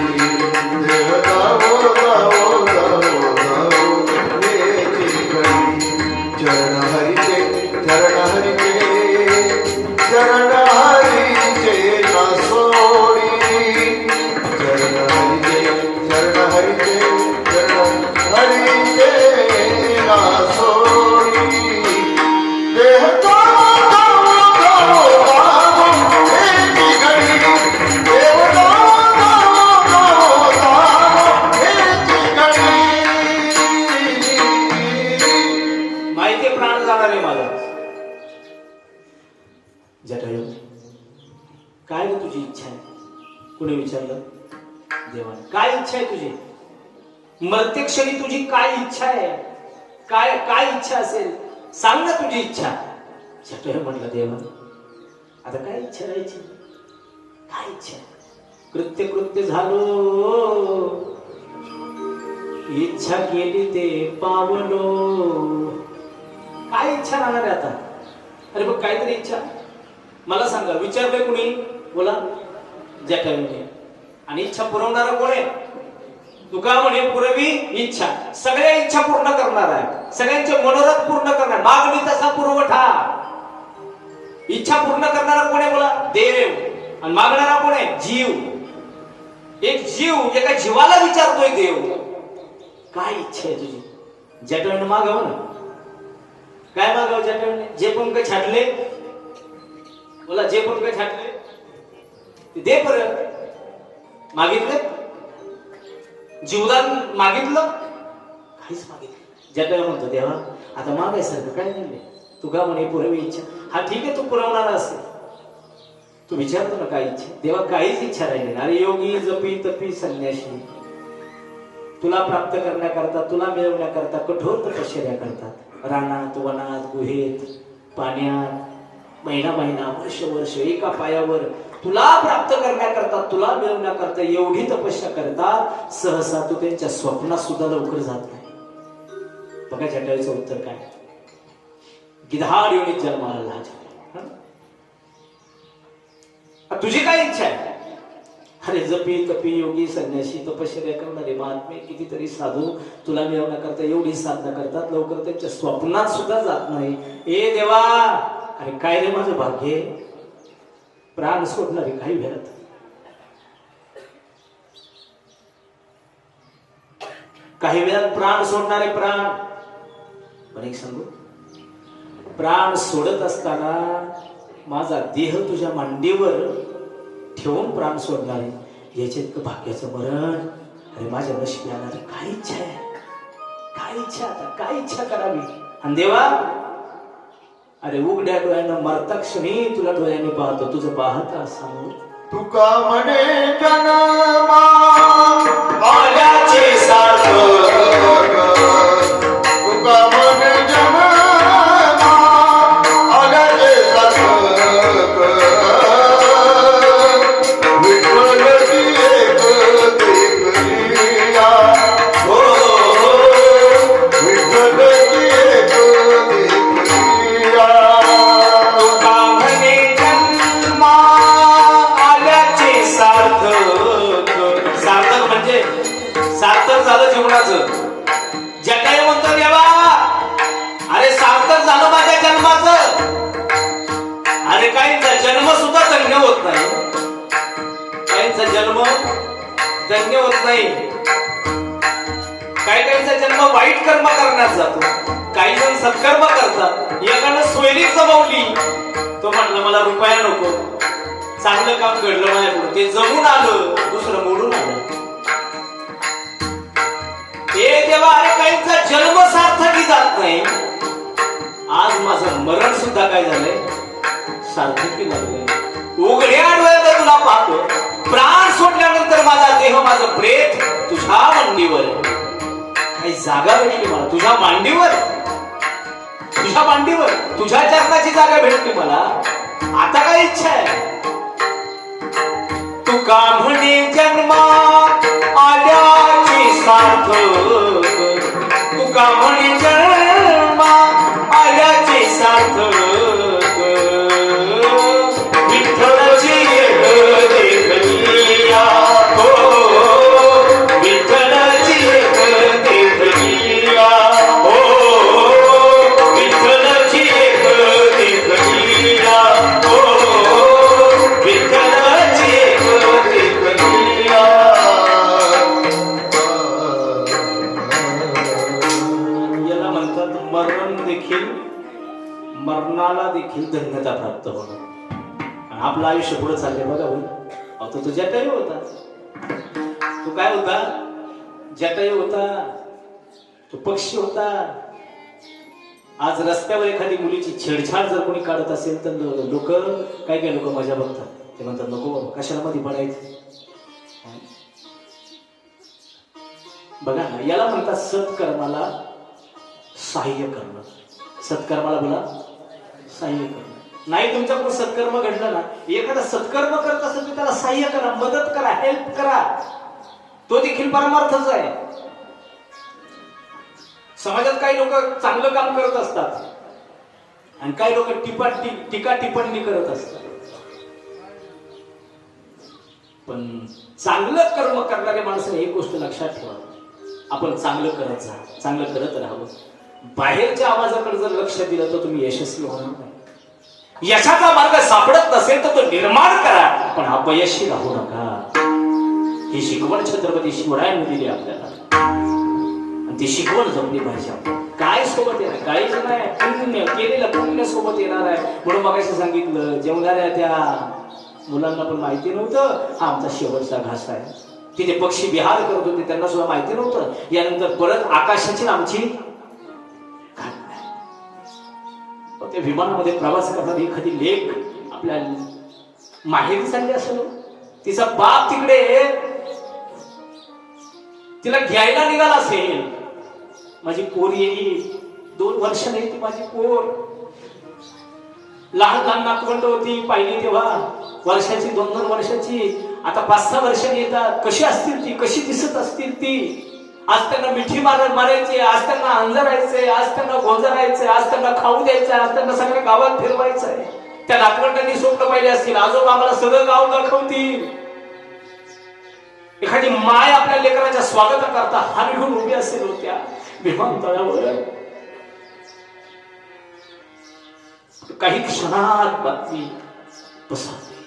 देह जावो जावो जावो जावो हेची घडी. चरण हरीचे चरण हरीचे चरण हरीचे काय रे तुझी इच्छा आहे? कुणी विचारलं? देवाने. काय इच्छा आहे तुझी? मर्त्यक्षणी तुझी काय इच्छा आहे? काय काय इच्छा असेल सांग ना तुझी इच्छा. जटायू म्हटलं देवा आता काय इच्छा राहायची? काय इच्छा? कृत्य कृत्य झालो, इच्छा केली ते पावलो. काय इच्छा राहणार आहे आता? अरे बघ काहीतरी इच्छा मला सांगा. विचारलंय कुणी? बोला. जटायूने. आणि इच्छा पुरवणारा कोण आहे? तुका म्हणे पुरवी इच्छा. सगळ्या इच्छा पूर्ण करणार आहे, सगळ्यांचे मनोरथ पूर्ण करणार. मागणी तसा पुरवठा. इच्छा पूर्ण करणारा कोण आहे? बोला. देव. आणि मागणारा कोण आहे? जीव. एक जीव एका जीवाला विचारतोय देव काय इच्छा आहे तुझी? जटायूने मागावं ना. काय मागावं जटायूने? जे पंख छाटले, बोला, जे पंख छाटले ते दे परत. मागितले? जीवदान मागितलं? काहीच मागितलं. जटायू म्हणतो देवा आता मागायसारखं काय नाही. तू का म्हणे पुरवी इच्छा. हा ठीक आहे, तू पुरवणारा असेल. तू विचारतो ना काय इच्छा? देवा काहीच इच्छा राहिली. अरे योगी जपी तपी संन्याशी तुला प्राप्त करण्याकरता, तुला मिळवण्याकरता कठोर तपश्चर्या करतात. रानात, वनात, गुहेत, पाण्यात, महिना महिना, वर्ष वर्ष एका पायावर तुला प्राप्त करण्याकरता, तुला मिळवण्याकरता एवढी तपस्या करतात. सहसा तू त्यांच्या स्वप्नात सुद्धा लवकर जात नाही. बघा जटायूचं उत्तर काय? गिधाड योनीत जन्माला लाज. तुझी काय इच्छा आहे? अरे जपी तपी योगी संन्यासी तपश्चर्या करणारे महात्मे कितीतरी साधू तुला मिळवण्याकरता एवढी साधना करतात, लवकर त्यांच्या स्वप्नात सुद्धा जात नाही. ए देवा अरे काय रे माझं भाग्य. प्राण सोडणारे काही भेटत. काही वेळात प्राण सोडणारे प्राण. पण एक सांगू, प्राण सोडत असताना माझा देह तुझ्या मांडीवर ठेवून प्राण सोडणारे याचे इतकं भाग्याचं मरण. अरे माझ्या नशिबी येणार काय इच्छा आहे? काय इच्छा? आता काय इच्छा करावी? आणि देवा अरे उघड्या डोळ्यानं मरता क्षणी तुला डोळ्याने पाहतो, तुझं पाहत असं तुका म्हणे जन्मा आल्याचे सार्थक. तुका म्हणे जन्मा आल्याचे सार्थक. विठ्ठलची एक देखलिया. हो विठ्ठलची एक देखलिया. तुका म्हणे जन्मा आल्याचे सार्थक. सार्थक म्हणजे सार्थक झालं जीवनाचं. जटायू म्हणतो देवा अरे सार्थक झालं माझ्या जन्माचं. अरे काहींचा जन्म सुद्धा धन्य होत नाही. काहींचा जन्म धन्य होत नाही. काही काहींचा जन्म वाईट कर्म करण्यात जातो. काही जण सत्कर्म करतात. एकानं सोयरी जमवली, तो म्हटलं मला रुपया नको, चांगलं काम घडलं माझ्याकडून, ते जमून आलं, दुसरं मोडून आलं. हे देवा अरे काहींचा जन्म सार्थकी जात नाही. आज माझं मरण सुद्धा काय झालंय? सार्थकी लागलंय. उघड्या डोळ्यात तुला पाहतो. प्राण सोडल्यानंतर माझा देह, माझं प्रेत तुझ्या मांडीवर. काही जागा भेटली मला तुझ्या मांडीवर. तुझ्या मांडीवर तुझ्या चरणाची जागा भेटली मला. आता काय इच्छा आहे? तुका म्हणे जन्मा आल्याची सार्थक. तुका म्हणे जन्मा आल्याची सार्थक. विठ्ठलची एक देखलिया. हो विठ्ठलची एक देखलिया. हो विठ्ठलची एक देखलिया. हो विठ्ठलची एक देखलिया. याला म्हणतात मरण देखील, मरणाला देखील धन्यता प्राप्त होणं. आपलं आयुष्य पुढे चाललंय बघा भाऊ. तो जटायू होता. तो काय होता? जटायू होता. तो पक्षी होता. आज रस्त्यावर एखादी मुलीची छेडछाड जर कोणी काढत असेल तर लोक काय काय लोक मजा बघतात. ते म्हणतात नको बाबा, कशाला मध्ये पडायचं. बघा ना, याला म्हणतात सत्कर्माला सहाय्य करणं. सत्कर्माला बोला सहाय्य करणं. नाही तुमच्याकडून सत्कर्म घडलं ना, एखादा सत्कर्म करत असेल तर त्याला सहाय्य करा, मदत करा, हेल्प करा. तो देखील परमार्थच आहे. समाजात काही लोक चांगलं काम करत असतात आणि काही लोक टीका टिप्पणी करत असतात. पण चांगलं कर्म करणाऱ्या माणसाने एक गोष्ट लक्षात ठेवा, आपण चांगलं करत जा, चांगलं करत राहावं. बाहेरच्या आवाजाकडे जर लक्ष दिलं तर तुम्ही यशस्वी होणार नाही. यशाचा मार्ग सापडत नसेल तर तो निर्माण करा, पण अपयशी राहू नका. ही शिकवण छत्रपती शिवरायांनी दिली आपल्याला, आणि ती शिकवण जपली पाहिजे. काय सोबत येणार, काहीच नाही, पुण्य केलेलं पुण्य सोबत येणार आहे. म्हणून मगाशी सांगितलं, जेवणाऱ्या त्या मुलांना पण माहिती नव्हतं हा आमचा शेवटचा घास आहे. तिथे पक्षी विहार करत होते, त्यांना सुद्धा माहिती नव्हतं यानंतर परत आकाशाची आमची घाट नाही. त्या विमानामध्ये प्रवास करणारी एखादी लेक आपल्या माहेरी चालली असेल, तिचा बाप तिकडे तिला घ्यायला निघाला असेल, माझी पोर येईल, 2 वर्ष नाही ती माझी पोर, लहान लहान नातवंड होती, पाहिली तेव्हा वर्षाची, 2-2 वर्षाची, आता 5-6 वर्षांनी येतात. कशी असतील ती, कशी दिसत असतील ती. आज त्यांना मिठी मारायची, आज त्यांना अंजरायचंय, आज त्यांना गोंजरायचंय, आज त्यांना खाऊ द्यायचंय, आज त्यांना सगळ्या गावात फिरवायचंय. त्या नातवंडांनी स्वप्न पाहिले असतील, आजोबा आम्हाला सगळं गाव दाखवतील. एखादी माय आपल्या लेकराच्या स्वागताकरता हात घेऊन उभी असेल होत्या विमानतळावर. काही क्षणात बातमी पसरली,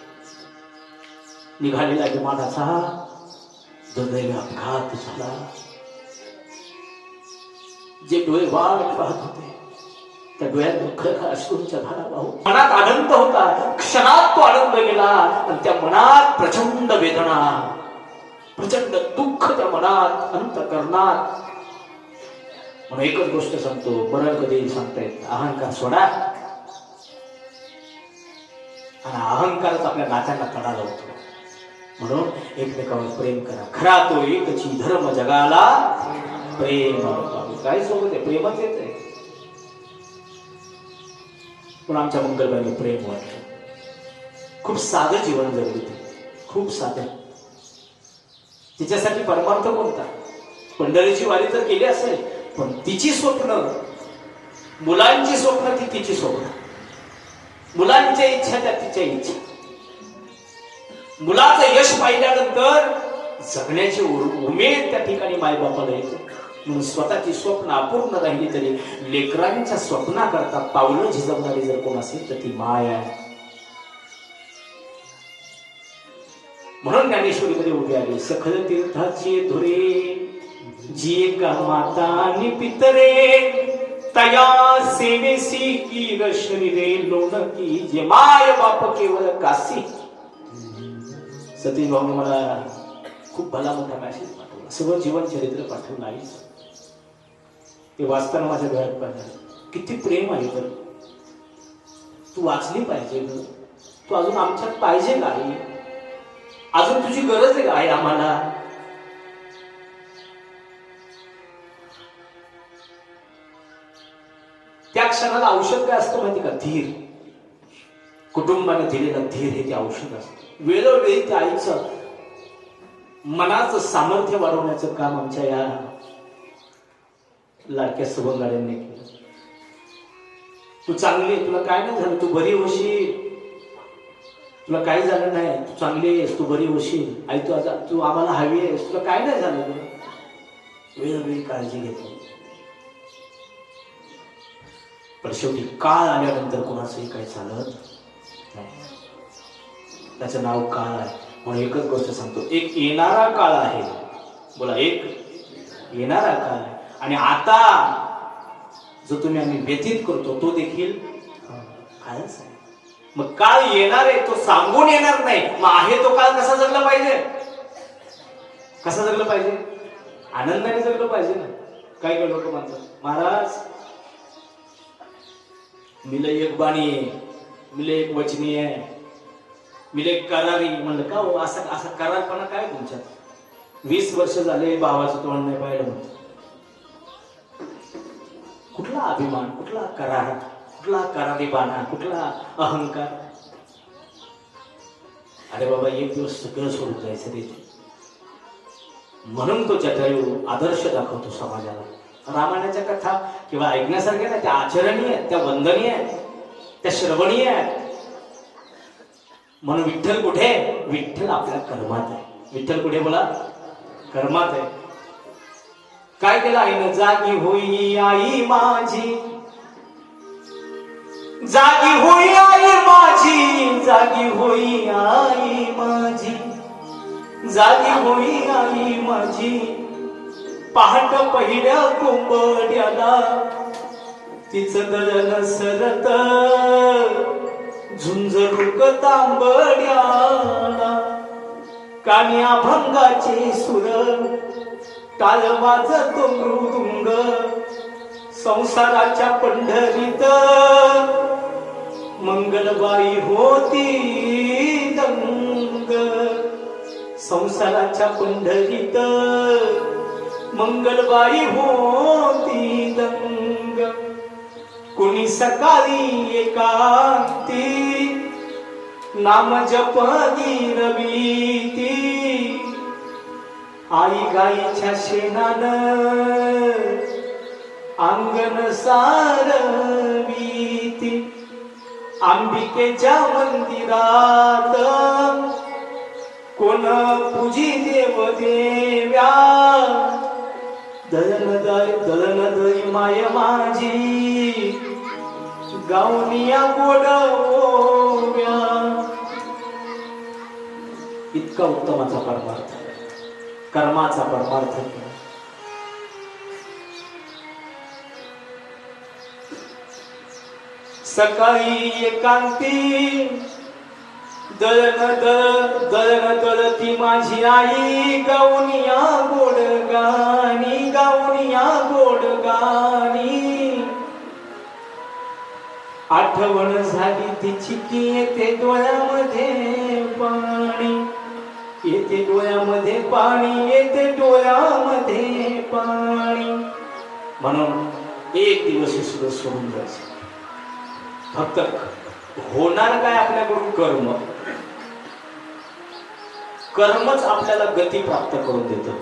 निघालेल्या विमानाचा दुर्दैवी अपघात झाला. जे डोळे वाट पाहत होते त्या डोळ्यात खरखर अश्रूंच्या धारा वाहू. मनात आनंद होता, क्षणात तो आनंद गेला, आणि त्या मनात प्रचंड वेदना, प्रचंड दुःख त्या मनात अंतःकरणात. म्हणून एकच गोष्ट सांगतो, बरं कधी सांगता येत, अहंकार सोडा. आणि अहंकारच आपल्या नात्यांना तडा लावतो. म्हणून एकमेकावर प्रेम करा. खरा तो एकची धर्म जगाला प्रेम. काय सोबत आहे, प्रेमच येत आहे. पण आमच्या मंगलबाईने प्रेम वाटलं. खूप साधं जीवन जगली ती, खूप साधं. तिच्यासाठी परमार्थ कोणता? पंढरीची वारी तर केली असेल, पण तिची स्वप्न, मुलांची स्वप्न ती तिची स्वप्न, मुलांच्या इच्छा त्या तिच्या इच्छा. मुलाचं यश पाहिल्यानंतर जगण्याची उमेद त्या ठिकाणी मायबापाला येते. म्हणून स्वतःची स्वप्न अपूर्ण राहिली तरी लेकरांच्या स्वप्नाकरता पावलं झिजवणारी जर कोण असेल तर ती माय आहे. म्हणून ज्ञानेश्वरीमध्ये उभी आली, सखल तीर्थाची धुरे जी का माता आणि पितरे तया सेवेसी की शरीरे लोणकी जे माय बाप केवळ काशी. सतीश भाऊने मला खूप भला मोठा मॅसेज पाठवला, सगळं जीवन चरित्र पाठवलं आईच. ते वाचताना माझ्या डोळ्यात पाहिलं किती प्रेम आहे. तर तू वाचली पाहिजे ग, तू अजून आमच्यात पाहिजे का आई, अजून तुझी गरज आहे आई आम्हाला. त्या क्षणाला औषध काय असतं माहिती का? धीर. कुटुंबाने दिलेलं धीर हे ते औषध असतं. वेळोवेळी त्या आईचं मनाचं सामर्थ्य वाढवण्याचं काम आमच्या या लाडक्या सुभंगाड्यांनी केलं. तू चांगली, तुला काय नाही झालं, तू बरी होशील, तुला काही झालं नाही, तू चांगली आहेस, तू बरी होशील, आई तू आम्हाला हवी आहेस, तुला काय नाही झालं. वेळोवेळी काळजी घेतो. पण शेवटी काळ आल्यानंतर कोणाचंही काही चालत नाही. त्याचं नाव काळ आहे. म्हणून एकच गोष्ट सांगतो, एक येणारा काळ आहे. बोला, एक येणारा काळ आहे. आणि आता जो तुम्ही आम्ही व्यतीत करतो तो देखील काळच आहे. मग काळ येणार आहे, तो सांगून येणार नाही. मग आहे तो काळ कसा जगला पाहिजे? कसा जगलं पाहिजे? आनंदाने जगलं पाहिजे ना. काय काय लोक म्हणतात, महाराज मिले एक बाणी आहे, मिले एक वचनी आहे, मी लय करारी म्हणलं का हो असा असा करारपणा काय तुमच्यात 20 वर्ष झाले भावाचं तोंड नाही पाहिलं म्हणतो. कुठला अभिमान, कुठला करार, कुठला करारीपणा, कुठला अहंकार. अरे बाबा एक दिवस सगळं सोडून जायचं रे. म्हणून तो जटायू आदर्श दाखवतो समाजाला. रामायणाच्या कथा किंवा ऐकण्यासारख्या नाही, त्या आचरणीय आहेत, त्या वंदनीय आहेत, त्या श्रवणीय आहेत. म्हणून विठ्ठल कुठे? विठ्ठल आपल्या कर्मात आहे. विठ्ठल कुठे बोला? कर्मात आहे. काय केलं आईनं? जागी होई आई माझी, जागी होई आई माझी, जागी होई आई माझी, जागी होई आई माझी. पहाट पहिल्या कोंबड्याला तिचं दळण सरत, झुंजरूक तांबड्याला. कानी अभंगाचे सुर, टाळ वाजतो मृदुंग. संसाराच्या पंढरीत मंगलबाई होती दंग. संसाराच्या पंढरीत मंगलबाई होती दंग. कुणी सकाळी एकांती नाम जप गिरवीती. आई गाईच्या शेणानं अंगण सारवीती. अंबिकेच्या मंदिरात कोण पूजी देव देव्या. दळण दळी माय माझी, गावनिया गोड ओव्या. इतका उत्तमाचा परमार्थ, कर्माचा परमार्थ. सकाळी एकांती दळण दळती माझी आई. गावनिया गोड गाणी, गावनिया गोड गाणी. आठवण झाली तिची की येते डोळ्यामध्ये पाणी, येते डोळ्यामध्ये पाणी, येते डोळ्यामध्ये पाणी. म्हणून एक दिवस सुद्धा सोडून जायचं. फक्त होणार काय आपल्याकडून? कर्म. कर्मच आपल्याला गती प्राप्त करून देतं.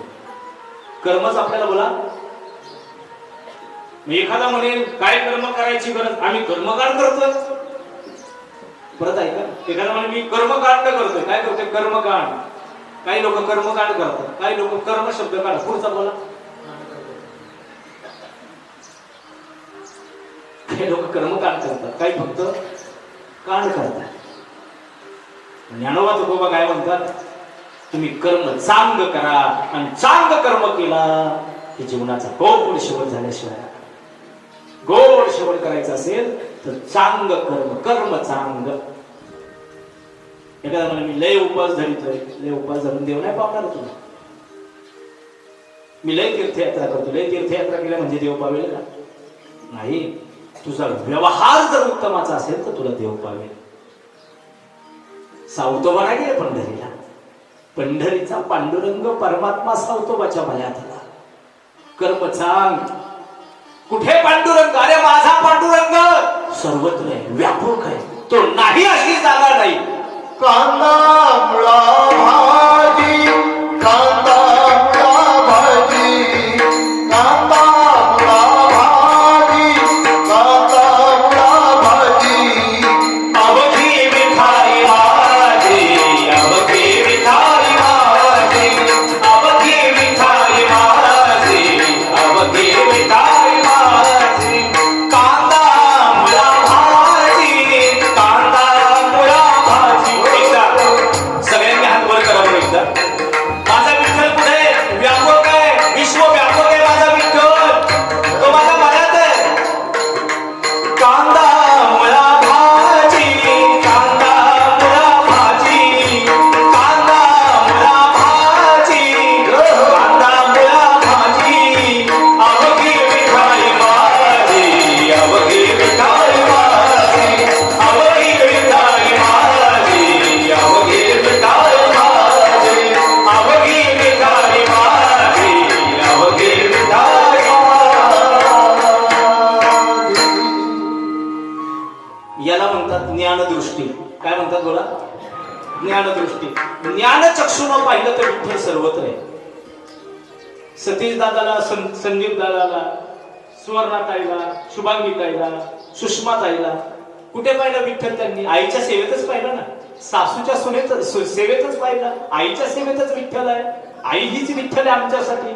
कर्मच आपल्याला बोला. एखादा म्हणेल काय कर्म करायची गरज, आम्ही कर्मकांड करतोय. परत ऐका, एखादा म्हणे मी कर्मकांड करतोय. काय करतोय? कर्मकांड. काही लोक कर्मकांड करतात, काही लोक कर्म शब्द काढ. पुढचा बोला. काही लोक कर्मकांड करतात, काही फक्त कांड करतात. ज्ञानोबा तुकोबा काय म्हणतात? तुम्ही कर्म चांग करा, आणि चांग कर्म केला की जीवनाचा गोड शेवट झाल्याशिवाय. गोड शेवट करायचा असेल तर चांग कर्म, कर्म चांग. एखादा म्हणे मी लय उपास धरितोय. लय उपास धरून देव नाही पावणार तुला. मी लय तीर्थयात्रा करतो. लय तीर्थयात्रा केल्या म्हणजे देव पावेल का? नाही. तुझा व्यवहार जर उत्तमाचा असेल तर तुला देव पावेल. सावतोबा नाही गेले पंढरीला. पंढरीचा पांडुरंग परमात्मा सावतोबाच्या भयात आला. कर्म चांग. कुठे पांडुरंग? अरे माझा पांडुरंग सर्वत्र आहे, व्यापक आहे. तो नाही अशी जागा नाही. कांदा मुळा भाजी, कांदा मुळा भाजी, कांदा मुळा भाजी, कांदा मुळा भाजी. अवघी मिठाई माझी, अवघी मिठाई माझी, अवघी मिठाई माझी, अवघी मिठाई माझी. कांदा मुळा भाजी, कांदा मुळा भाजी. सगळ्या ज्ञानचक्षुनं पाहिलं तर विठ्ठल सर्वत्र आहे. सतीश दादाला, संदीप दादाला, सुवर्णाताईला, शुभांगीताईला, सुषमाताईला कुठे पाहिलं विठ्ठल? त्यांनी आईच्या सेवेतच पाहिलं ना. सासूच्या सेवेतच पाहिलं. आईच्या सेवेतच विठ्ठल आहे. आई हीच विठ्ठल आहे आमच्यासाठी.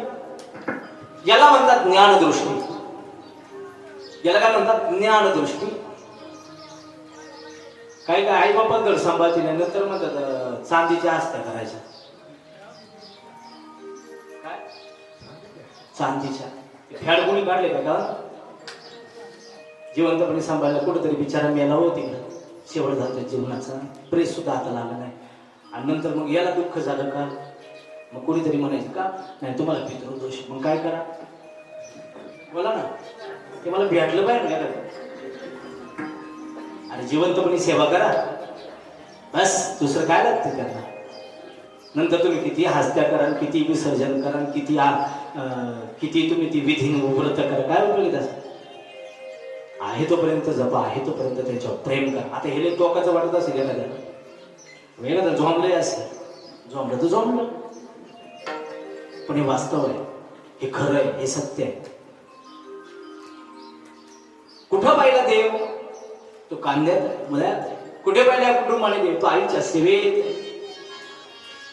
याला म्हणतात ज्ञानदृष्टी. याला काय म्हणतात? ज्ञानदृष्टी. काही काय आई बाबा घर सांभाळतील नंतर म्हणतात चांदीच्या हस्त्या करायच्या. काय चांदीच्या फॅड कोणी काढले का? जिवंतपणे सांभाळला. कुठेतरी बिचारा मेला हो तिकडं. शेवट झाला जीवनाचा. प्रेस सुद्धा हाताला आला नाही. आणि नंतर मग याला दुःख झालं का? मग कोणीतरी म्हणायचं का नाही तुम्हाला पितृदोष. मग काय करा? बोला ना. ते मला भेटलं पाहिजे ना. आणि जिवंतपणे सेवा करा बस. दुसरं काय लागतं त्यांना? नंतर तुम्ही किती हस्त्या करा, किती विसर्जन करा, किती तुम्ही ती विधी व्रत करा, काय उपयोग त्याचा? आहे तोपर्यंत जपा. आहे तोपर्यंत त्यांच्यावर प्रेम करा. आता हे टोकाचं वाटत असेल वेगळं तर झोंबलंय असेल. झोंबलं तर झोंबलं. पण हे वास्तव आहे. हे खरं आहे. हे सत्य आहे. कुठं पाहिला देव? तो कांद्यात मळ्यात. कुठे पाहिल्या कुटुंबाने देव? तो आईच्या सेवेत.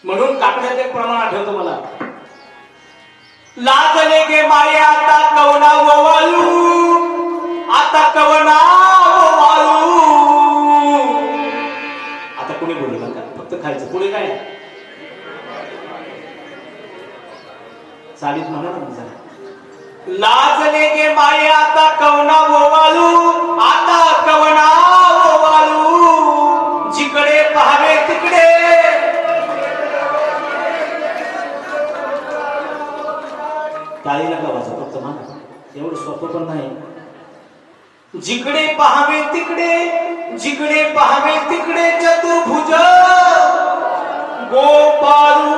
म्हणून काकड्यात एक प्रमाण आठवतं मला. लाजले गे माये आता कवना ओवाळू, आता कवना ओवाळू. आता कुणी बोलू नका, फक्त खायचं. पुढे काय? चालीत म्हणा ना जरा. लाजले गे माये आता कवना ओवाळू, आता कवना ओवाळू. जिकडे पाहावे तिकडे टाळी नका वाजा, फक्त म्हणा. एवढं सोपं पण नाही. जिकडे पाहावे तिकडे, जिकडे पाहावे तिकडे चतुर्भुज गोपाळू.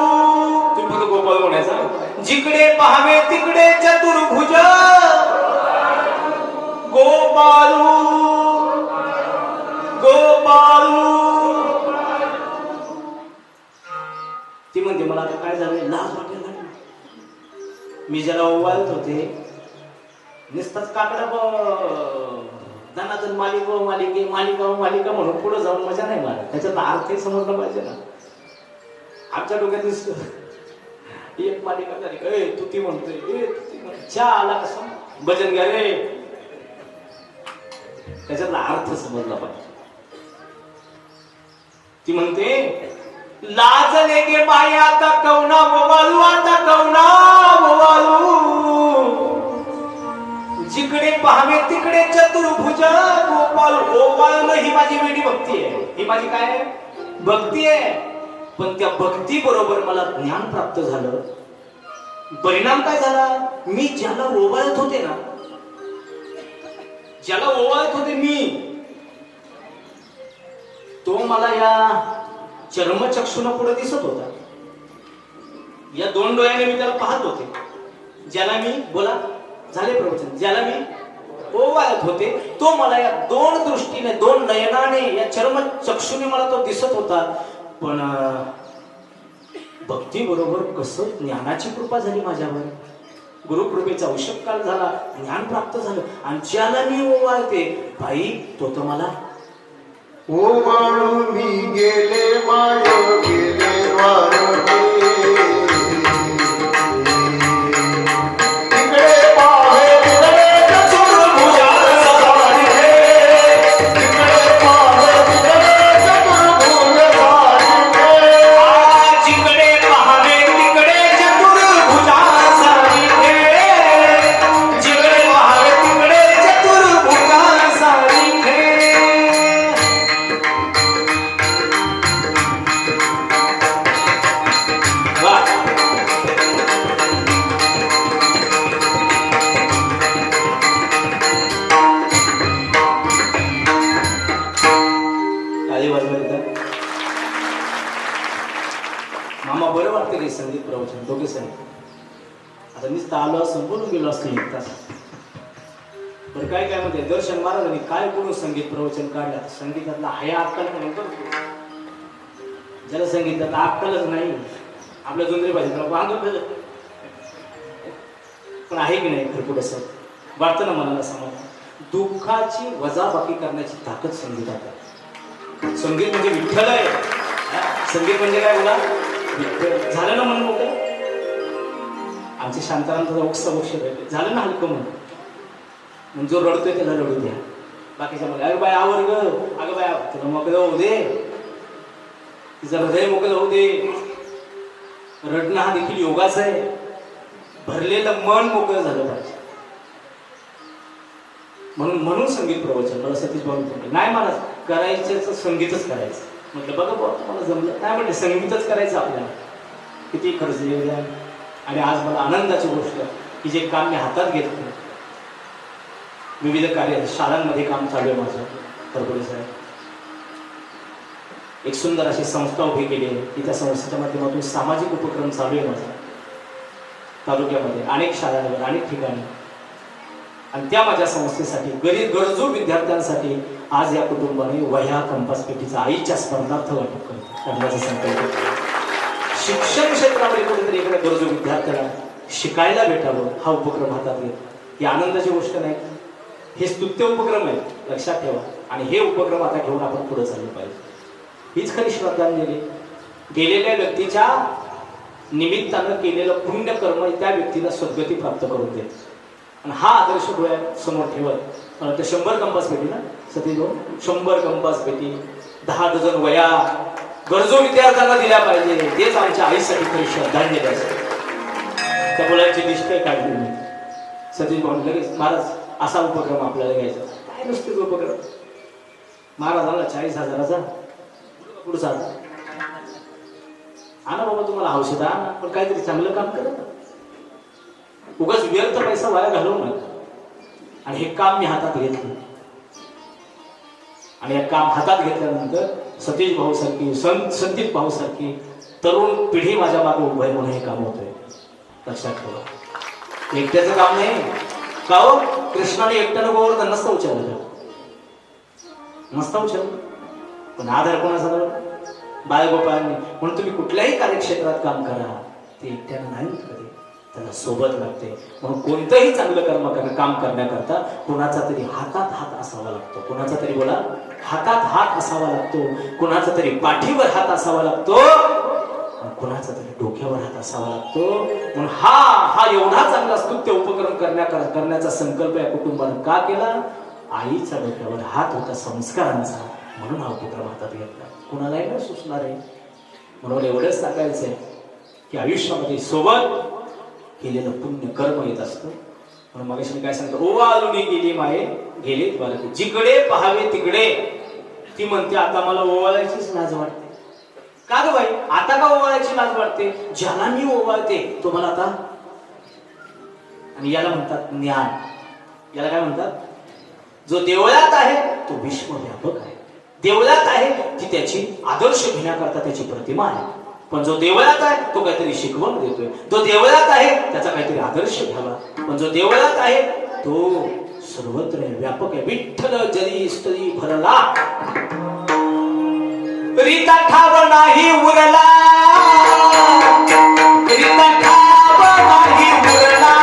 तुम्ही फक्त गोपाळ म्हणायचा. जिकडे पाहावे तिकडे चतुर्भुज गोपाळू गोपाळू. ती म्हणते मला आता काय झालं, लाज वाटेल. मी ज्याला ओवाळत होते नुसताच काकडा धनातन मालिका म्हणून पुढे जाऊन मजा नाही मला. त्याच्यात अर्थही समजलं पाहिजे ना. आमच्या डोक्यात एक मालिका झाली. तू ती म्हणतोय चहा आला कसं भजन घ्या रे. त्याच्यातला अर्थ समजला पाहिजे. ती म्हणते लाजले गे बाई आता कवना ओवाळू, आता कवना ओवाळू. जिकडे पाहावे तिकडे चतुर्भुज गोपाळू. ओवाळणं ही माझी वेडी भक्ती आहे. ही माझी काय भक्ती आहे. पण त्या भक्ती बरोबर मला ज्ञान प्राप्त झालं. परिणाम काय झाला? मी ज्याला ओवाळत होते ना, ज्याला ओवाळत होते मी, तो मला या चर्मचक्षुनं पुढे दिसत होता. या दोन डोळ्याने मी त्याला पाहत होते. ज्याला मी बोला झाले प्रवचन, ज्याला मी ओवाळत होते तो मला या दोन दृष्टीने, दोन नयनाने, या चर्मचक्षुने मला तो दिसत होता. पण भक्ती बरोबर कसं ज्ञानाची कृपा झाली माझ्यावर. गुरुकृपेचा औषध काळ झाला. ज्ञान प्राप्त झालं. आणि ज्याला मी ओवाळते भाई तो तर मला ओवाळू मी गेले माय गेले वारणे. तिकडे पाहे तिकडे चतुर्भुज सारिखे. तिकडे पाहे तिकडे चतुर्भुज सारिखे. जिकडे पाहावे तिकडे चतुर्भुज सारिखे. जिकडे पाहावे तिकडे चतुर्भुज सारिखे. मामा बरं वाटतं की संगीत प्रवचन दोघे संगीत. आता नुसतं आलो असं बोलून गेलो असतो एक तास. बरं काय काय म्हणते दर्शन महाराजांनी काय बोलून संगीत प्रवचन काढलं. संगीतातला हया अक्कल म्हणून करतो. ज्याला सांगितलं तर अक्कलच नाही, आपल्या जुंदरी पाहिजे बांधून पण आहे की नाही खरपूट असं वाटतं ना मनाला समाधान. दुःखाची वजाबाकी करण्याची ताकद संगीतात आहे. संगीत म्हणजे विठ्ठल आहे. संगीत म्हणजे काय बोला, विठ्ठल. झालं ना मन मोकळं. आमचे शांतारामचा ओक्ष झालं ना हलकं मन. जो रडतोय त्याला रडू द्या. बाकीच्या मला अरे बाय आवर ग, अगं बाय तुला मोकळं होऊ दे, तिचं हृदय मोकळं होऊ दे. रडणं हा देखील योगाच आहे. भरलेलं मन मोकळं झालं पाहिजे. म्हणून संगीत प्रवचन मला सतीश भाऊ म्हटलं नाही मला करायचं संगीतच करायचं. म्हटलं बघा बाबा मला जमलं नाही, म्हटलं संगीतच करायचं आपल्याला, किती खर्च येऊ द्या. आणि आज मला आनंदाची गोष्ट की जे काम मी हातात घेतलं, विविध कार्य शाळांमध्ये काम चालू आहे माझं खरपुडे साहेब. एक सुंदर अशी संस्था उभी केली आहे की त्या संस्थेच्या माध्यमातून सामाजिक उपक्रम चालू आहे माझा तालुक्यामध्ये अनेक शाळांवर अनेक ठिकाणी. आणि त्या माझ्या संस्थेसाठी गरजू विद्यार्थ्यांसाठी आज या कुटुंबाने वह्या कंपास पेटीचा आईच्या स्पर्धार्थ वाटप करण्याचा संकल्प. शिक्षण क्षेत्रामध्ये कुठेतरी एखाद्या गरजू विद्यार्थ्याला शिकायला भेटावं हा उपक्रम हातात घेत. ही आनंदाची गोष्ट नाही, हे स्तुत्य उपक्रम आहे लक्षात ठेवा. आणि हे उपक्रम आता घेऊन आपण पुढे चाललं पाहिजे. हीच खरी श्रद्धांजली. गेलेल्या व्यक्तीच्या निमित्तानं केलेलं पुण्य कर्म त्या व्यक्तीला सद्गती प्राप्त करून देत. आणि हा आदर्श डोळ्यासमोर ठेवत मला 100 कंपास पेटी ना सतीश भाऊ, 100 कंपास पेटी, 10 डझन वया गरजू विद्यार्थ्यांना दिल्या पाहिजे. तेच आमच्या आईसाठी खरी श्रद्धांजली असते. त्या मुलांची लिस्ट काढली मी. सतीश भाऊ लगेच महाराज असा उपक्रम आपल्याला घ्यायचा. काय नसते उपक्रम. महाराजांना 40,000चा पुढचा आणा बाबा, तुम्हाला औषध आणा, पण काहीतरी चांगलं काम करा. उगाच व्यर्थ पैसा वाया घालवू नका. आणि हे काम मी हातात घेतलं. आणि हे काम हातात घेतल्यानंतर सतीश भाऊ सारखी संदीप भाऊ सारखी तरुण पिढी माझ्या मागे उभं आहे म्हणून हे काम होतंय. लक्षात ठेवा, एकट्याचं काम नाही. का हो, कृष्णाने एकट्यानं गोवर्धन नसतं उचललं, नसतं उचललं. पण आधार कोणाचा? बाळगोपाळांनी. म्हणून तुम्ही कुठल्याही कार्यक्षेत्रात काम करा, ते एकट्यानं नाही कधी, त्याला सोबत लागते. म्हणून कोणतंही चांगलं काम करण्याकरता कुणाचा तरी हातात हात असावा लागतो. कुणाचा तरी बोला, हातात हात असावा लागतो. कुणाचा तरी पाठीवर हात असावा लागतो, कुणाचा तरी डोक्यावर हात असावा लागतो. म्हणून हा एवढा चांगला स्तुत्य उपक्रम करण्याचा संकल्प या कुटुंबानं का केला? आईच्या डोक्यावर हात होता संस्कारांचा, म्हणून हा उपक्रम हातात घेतला. कुणालाही न सुचणार आहे. म्हणून एवढंच सांगायचंय की आयुष्यामध्ये सोबत केलेलं पुण्य कर्म येत असतं. म्हणून मगाशी काय सांगतो, ओवाळून गेली माये गेले बालके, जिकडे पहावे तिकडे. ती म्हणते आता मला ओवाळायचीच लाज वाटते. का ग बाई, आता का ओवाळायची लाज वाटते? ज्याला मी ओवाळते तो मला आता. आणि याला म्हणतात ज्ञान. याला काय म्हणतात? जो देवळात आहे तो विश्वव्यापक आहे. देवळात आहे ती त्याची आदर्श घेण्याकरता त्याची प्रतिमा आहे. पण जो देवळात आहे तो काहीतरी शिकवण देतोय. जो देवळात आहे त्याचा काहीतरी आदर्श घ्यावा. पण जो देवळात आहे तो सर्वत्र व्यापक आहे. विठ्ठल जरी स्थळी भरला, रीता ठाव नाही उरला, रीता ठाव नाही उरला,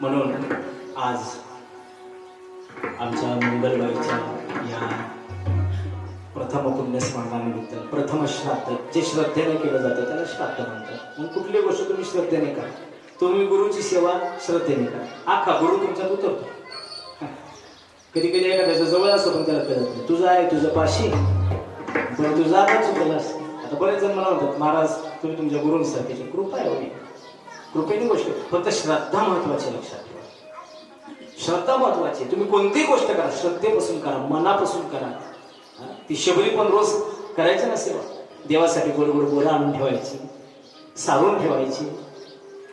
म्हणून आज आमच्या मंगलबाईच्या या प्रथम पुण्यस्मरणानिमित्त प्रथम श्राद्ध जे श्रद्धेने केलं जातं त्याला श्राद्ध म्हणतात. मग कुठली गोष्ट तुम्ही श्रद्धेने करा. तुम्ही गुरुची सेवा श्रद्धेने करा. आखा गुरु तुमच्यात उतरतो. कधी कधी एखाद्याच्या जवळ असतो पण त्याला कळत नाही. तुझं आहे तुझं पाशी पण तुझा आता चुकला असतो. आता बरेच जण मला म्हणतात महाराज तुम्ही तुमच्या गुरुंसारखीची कृपा आहे होती. कृपेची गोष्ट फक्त श्रद्धा महत्वाची लक्षात ठेवा. श्रद्धा महत्वाची. तुम्ही कोणतीही गोष्ट करा श्रद्धेपासून करा मनापासून करा. ती शबरी पण रोज करायची ना सेवा. देवासाठी गोड गोड बोला आणून ठेवायची सारून ठेवायची.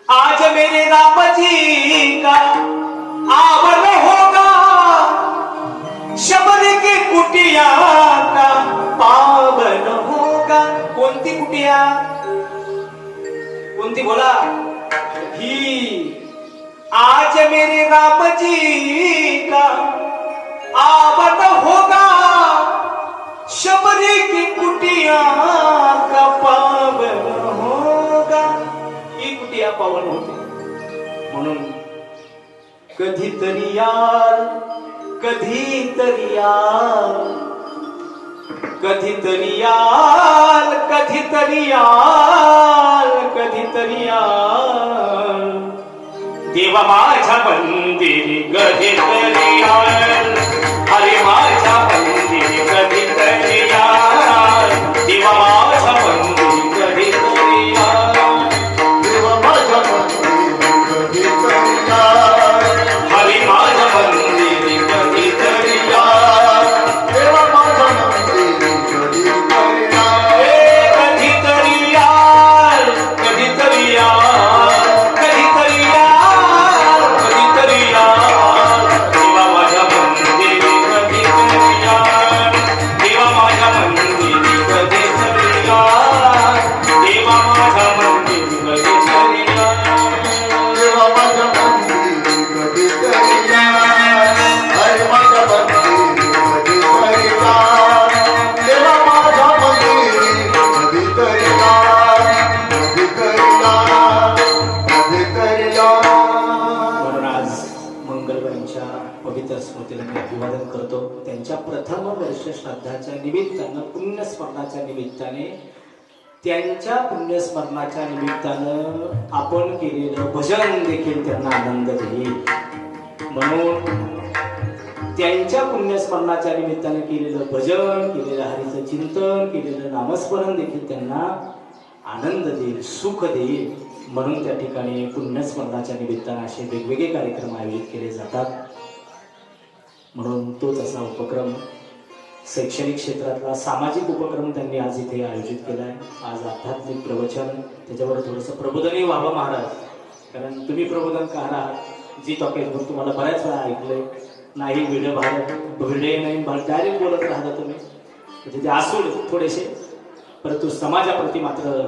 आज मेरे राम जी का आवन होगा शबरी की कुटिया का पावन होगा. कोणती कुटिया कोणती बोला ही. आज मेरे राम जी का आवन होगा शबरी की कुटिया का पावन होगा. ही कुटिया पावन होते म्हणून कधीतरी याल कधीतरी याल कधीतरी याल कधीतरी याल कधीतरी याल देवा माझ्या मंदिरी कधीतरी याल. अरे माझ्या मंदिरी कधीतरी याल. देवा माझ्या मंदिरी कधीतरी याल. देवा माझ्या मंदिरी कधीतरी याल. हरी माझ्या मंदिरी कधीतरी याल. देवा माझ्या मंदिरी कधीतरी याल. कधीतरी याल कधीतरी याल कधीतरी याल कधीतरी याल. देवा माझ्या मंदिरी कधीतरी याल. देवा माझ्या मंदिरी कधीतरी याल. देवा माझ्या मंदिरी कधीतरी याल. देवा माझ्या मंदिरी कधीतरी याल. अरे माझ्या मंदिरी कधीतरी याल. देवा माझ्या मंदिरी कधीतरी याल. कधीतरी याल. कधीतरी याल. म्हणून आज मंगलबाईंच्या पवित्र स्मृतीला मी अभिवादन करतो. त्यांच्या प्रथम वर्ष श्राद्धाच्या निमित्तानं पुण्यस्मरणाच्या निमित्ताने त्यांच्या पुण्यस्मरणाच्या निमित्तानं आपण केलेलं भजन देखील त्यांना आनंद देईल. म्हणून त्यांच्या पुण्यस्मरणाच्या निमित्ताने केलेलं भजन केलेलं हरीचं चिंतन केलेलं नामस्मरण देखील त्यांना आनंद देईल सुख देईल. म्हणून त्या ठिकाणी पुण्यस्मरणाच्या निमित्तानं असे वेगवेगळे कार्यक्रम आयोजित केले जातात. म्हणून तोच असा उपक्रम शैक्षणिक क्षेत्रातला सामाजिक उपक्रम त्यांनी आज इथे आयोजित केला आहे. आज आध्यात्मिक प्रवचन त्याच्यावर थोडंसं प्रबोधनही व्हावं महाराज. कारण तुम्ही प्रबोधनकार आहात. जी टॉकेजवर तुम्हाला बऱ्याच वेळा ऐकलंय नाही व्हिडिओ नाही डायरेक्ट बोलत राहता तुम्ही. म्हणजे ते असू थोडेसे परंतु समाजाप्रती मात्र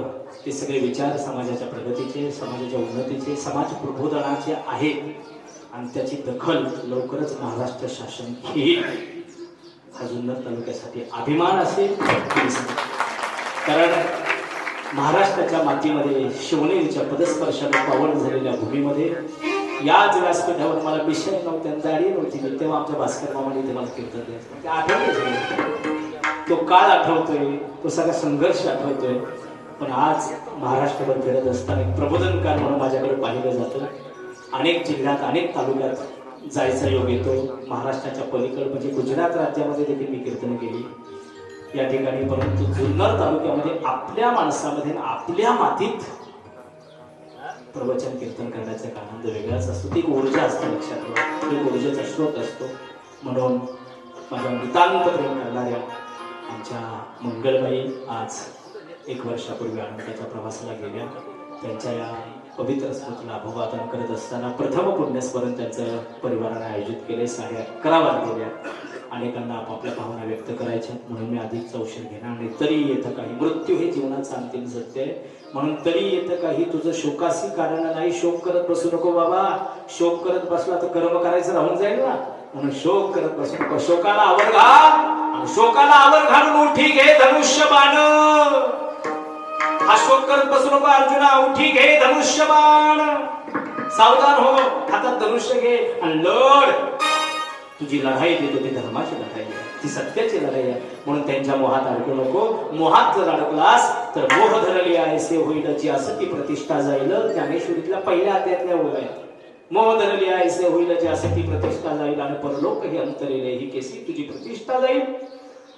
ते सगळे विचार समाजाच्या प्रगतीचे समाजाच्या उन्नतीचे समाज प्रबोधनाचे आहेत. आणि त्याची दखल लवकरच महाराष्ट्र शासन घेईल. हा जुन्नर तालुक्यासाठी अभिमान असेल. कारण महाराष्ट्राच्या मातीमध्ये शिवनेरीच्या पदस्पर्शाने पावन झालेल्या भूमीमध्ये याच व्यासपीठावर मला विषय नव्हत्या दाढी नव्हती. मी तेव्हा आमच्या भास्कर मामाने ते मला कीर्तन द्यायचं. ते आठवतोय तो काळ आठवतोय तो सगळा संघर्ष आठवतोय. पण आज महाराष्ट्रभर फिरत असताना एक प्रबोधनकार म्हणून माझ्याकडे पाहिलं जातं. अनेक जिल्ह्यात अनेक तालुक्यात जायचा योग येतो. महाराष्ट्राच्या पलीकडे म्हणजे गुजरात राज्यामध्ये देखील मी कीर्तन केली या ठिकाणी. परंतु जुन्नर तालुक्यामध्ये आपल्या माणसामध्ये आपल्या मातीत प्रवचन कीर्तन करण्याचा एक आनंद वेगळाच असतो. ती एक ऊर्जा असते लक्षात ठेवा. एक ऊर्जेचा स्रोत असतो. म्हणून माझ्या नितांत प्रेम करणाऱ्या आमच्या मंगलबाई आज 1 वर्षापूर्वी अनंताच्या प्रवासाला गेल्या. त्यांच्या या पवित्र स्मृतीला अभिवादन करत असताना प्रथम पुण्यस्मरण त्यांचं परिवाराने आयोजित केले. 11:30 वाजलेल्या. अनेकांना आपापल्या भावना व्यक्त करायच्या. म्हणून मी अधिकचा उशीर घेणार नाही. तरी येतं काही मृत्यू हे जीवनाचं अंतिम सत्य आहे. म्हणून तरी येतं काही तुझं शोकासी कारण नाही. शोक करत बसू नको बाबा. शोक करत बसला तर कर्म करायचं राहून जाईल ना. म्हणून शोक करत बसू नको. शोकाला आवर घाल. शोकाला आवर घालून उठी घे धनुष्यबाण. हा शोक करत बसू नको अर्जुना. उठी घे धनुष्यबाण. सावधान हो. हातात धनुष्य घे आणि लढ. तुझी लढाई देतो ती धर्माची लढाई आहे. ती सत्याची लढाई आहे. म्हणून त्यांच्या मोहात अडकू नको. मोहात जर अडकलास तर मोह धरली आहे होईल जी असं ती प्रतिष्ठा जाईल. ज्ञानेश्वरीतल्या पहिल्या अध्यायातल्या ओळ आहे. मोह धरली आहे होईल जी असं ती प्रतिष्ठा जाईल आणि परलोक ही अंतरेले ही केसी तुझी प्रतिष्ठा जाईल.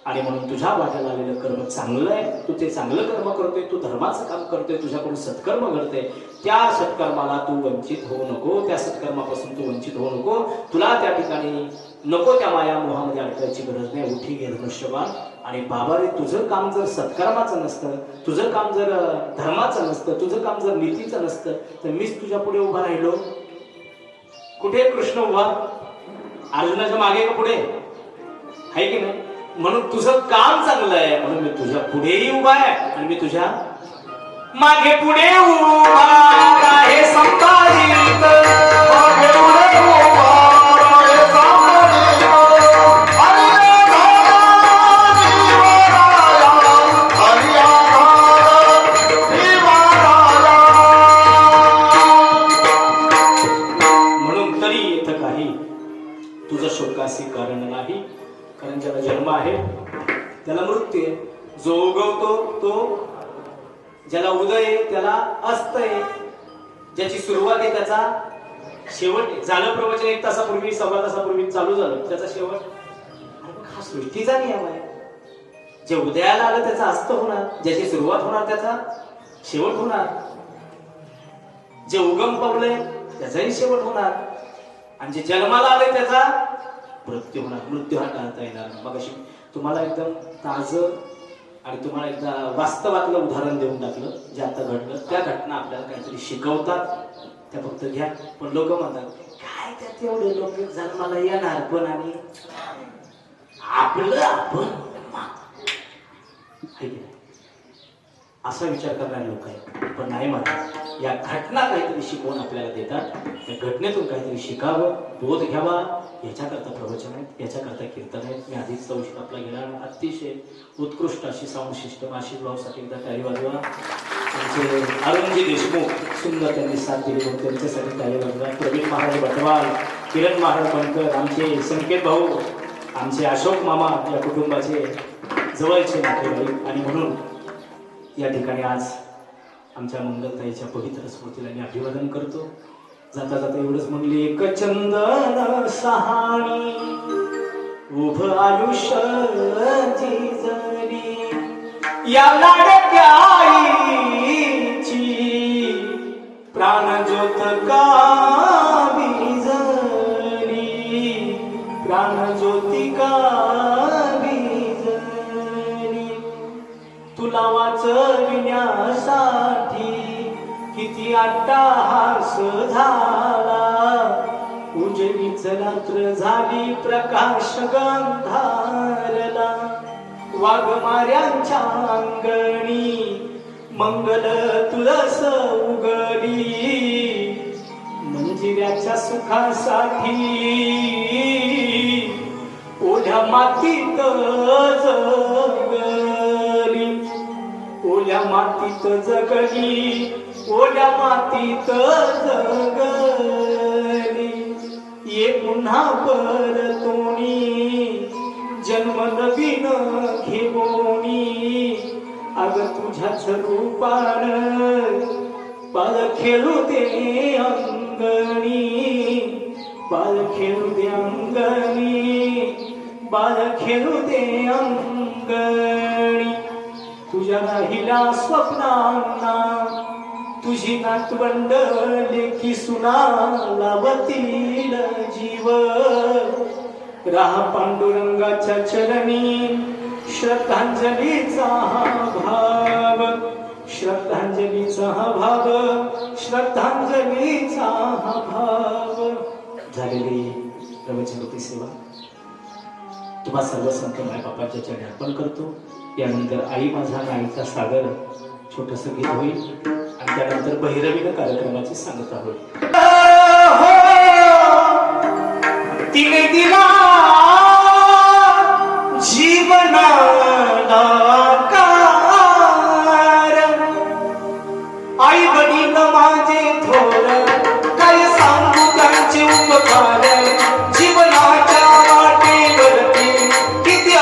आणि म्हणून तुझ्या वाट्याला आलेलं कर्म चांगलं आहे. तू ते चांगलं कर्म करतोय, तू धर्माचं काम करतोय, तुझ्याकडून सत्कर्म घडते. त्या सत्कर्माला तू वंचित होऊ नको. त्या सत्कर्मापासून तू वंचित होऊ नको. तुला त्या ठिकाणी नको त्या माया मोहामध्ये अडकायची गरज नाही. उठी घे धनुष्यबाण. आणि बाबा रे, तुझं काम जर सत्कर्माचं नसतं, तुझं काम जर धर्माचं नसतं, तुझं काम जर नीतीचं नसतं, तर मीच तुझ्या पुढे उभा राहिलो. कुठे कृष्ण उभा? अर्जुनाच्या मागे का पुढे आहे की नाही? म्हणून तुझं काम चांगलं आहे म्हणून मी तुझ्या पुढेही उभा आहे आणि मी तुझ्या मागे पुढे उभा आहे संपादित. मागे पुढे उभा आहे संपादित. हरी आधार निवाराया. म्हणून तरी येत काही तुझं शोकासी कारण नाही. कारण ज्याला जन्म आहे त्याला मृत्यू आहे. जो उगवतो तो, ज्याला उदय आहे त्याला अस्त आहे. ज्याची सुरुवात आहे त्याचा शेवट आहे. झालं प्रवचन 1 तासापूर्वी, सव्वा तासापूर्वी चालू झालं, त्याचा शेवट. हा सृष्टीचा नियम आहे. जे उदयाला आलं त्याचा अस्त होणार, ज्याची सुरुवात होणार त्याचा शेवट होणार. जे उगम पावलंय त्याचाही शेवट होणार आणि जे जन्माला आले त्याचा मृत्यू होणार. मृत्यू हा टाळता येणार. मग अशी तुम्हाला एकदम ताजं आणि तुम्हाला एकदा वास्तवातलं उदाहरण देऊन टाकलं जे आता घडलं. त्या घटना आपल्याला काहीतरी शिकवतात, त्या फक्त घ्या. पण लोक म्हणतात काय त्यात एवढे लोक जन्माला येणार पण आणि आपलं आपण असा विचार करणारे लोक आहेत. पण नाही म्हणतात, या घटना काहीतरी शिकवून आपल्याला देतात. त्या घटनेतून काहीतरी शिकावं, बोध घ्यावा. याच्याकरता प्रवचन आहेत, याच्याकरता कीर्तन आहेत. मी आधीच चौशीत आपला गेला. अतिशय उत्कृष्ट अशी साऊंड सिस्टम आशिष भाऊसाठी एकदा टाळी वाजवा. आमचे अरुणजी देशमुख सुंदर त्यांनी साथ दिली म्हणून त्यांच्यासाठी टाळी वाजवा. प्रवीण महाराज बटवाल, किरण महाराज बनकर, आमचे संकेत भाऊ, आमचे अशोक मामा, या कुटुंबाचे जवळचे नातेवाईक. आणि म्हणून या ठिकाणी आज आमच्या मंगलताईच्या पवित्र स्मृतीला मी अभिवादन करतो. जाता जाता एवढंच म्हणले, एक चंदन सहाणी उभ आयुष्य जिजली या लाडक्या आईची प्राणज्योत का विझली, प्राणज्योती का विझली. तुला वाचविण्यासाठी किती अट्टाहास झाला. उजळीच रात्र झाली प्रकाश गंधारला. वाघमाऱ्यांच्या अंगणी मंगल तुळस उगली. मंजिऱ्याच्या सुखासाठी ओढ्या मातीत जगली. ओल्या मातीत जगली, ओल्या मातीत जगली. ये पुन्हा परतोणी जन्म नवीन घेवोनी. अग तुझ्याच रूपान बाल खेळू दे अंगणी. बाल खेळू दे अंगणी, बाल खेळू दे अंगणी. तुझ्या राहिला स्वप्नांना तुझी नातवंड लेकी सुना लावतील जीव. राहा पांडुरंगाच्या चरणी श्रद्धांजलीचा हा भाव. श्रद्धांजलीचा हा भाव, श्रद्धांजलीचा हा भाव. झालेली प्रवचनरूपी सेवा तुम्हा सर्व संत मायबापाच्या चरणी अर्पण करतो. यानंतर आई माझा नाईचा सागर छोटस गीत होईल आणि त्यानंतर बहिरवीनं कार्यक्रमाची सांगता होईल. तिने दिला जीवनाला कार. आई वडील माझे थोर काय सांगू त्यांचे उपकार. जीवनाच्या वाटेवरती किती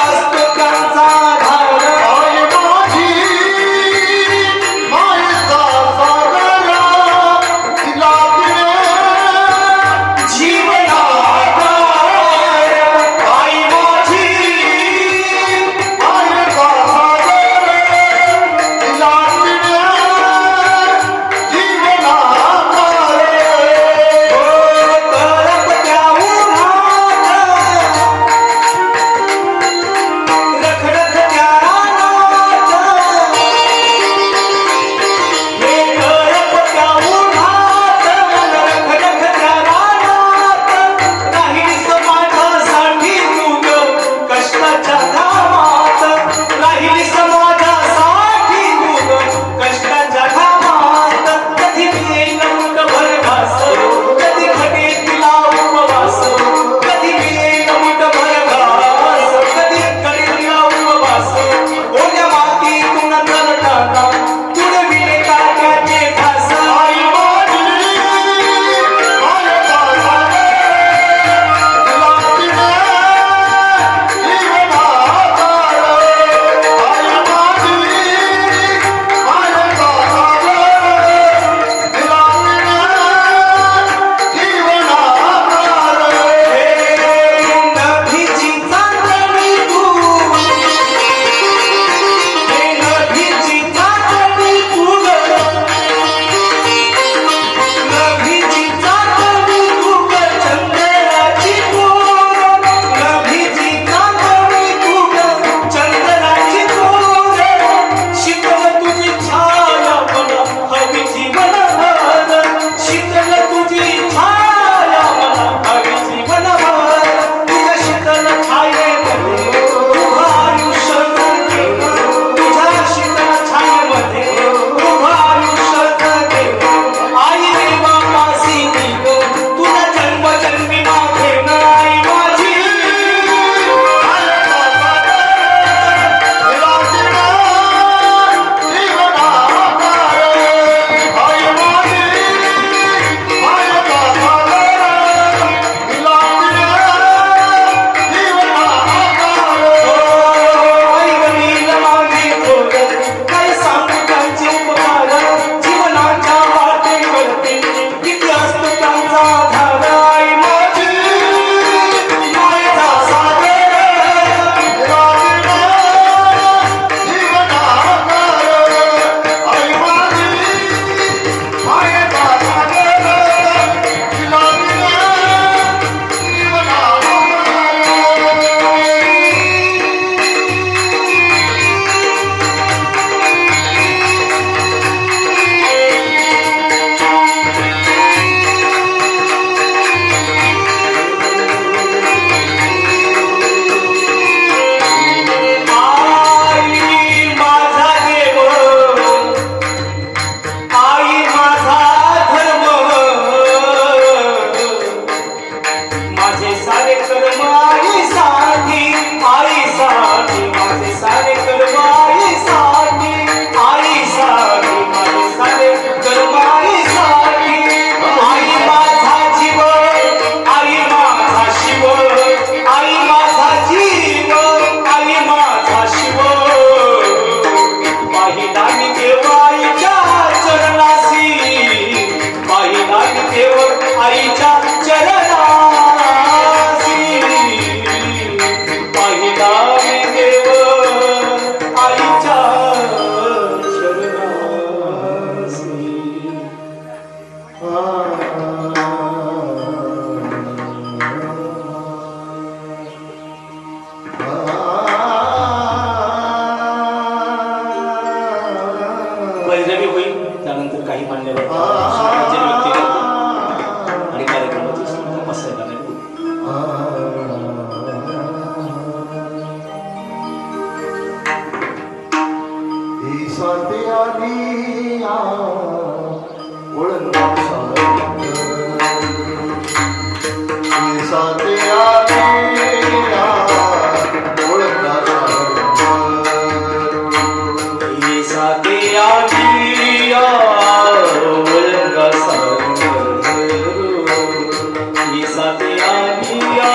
साथी आलिया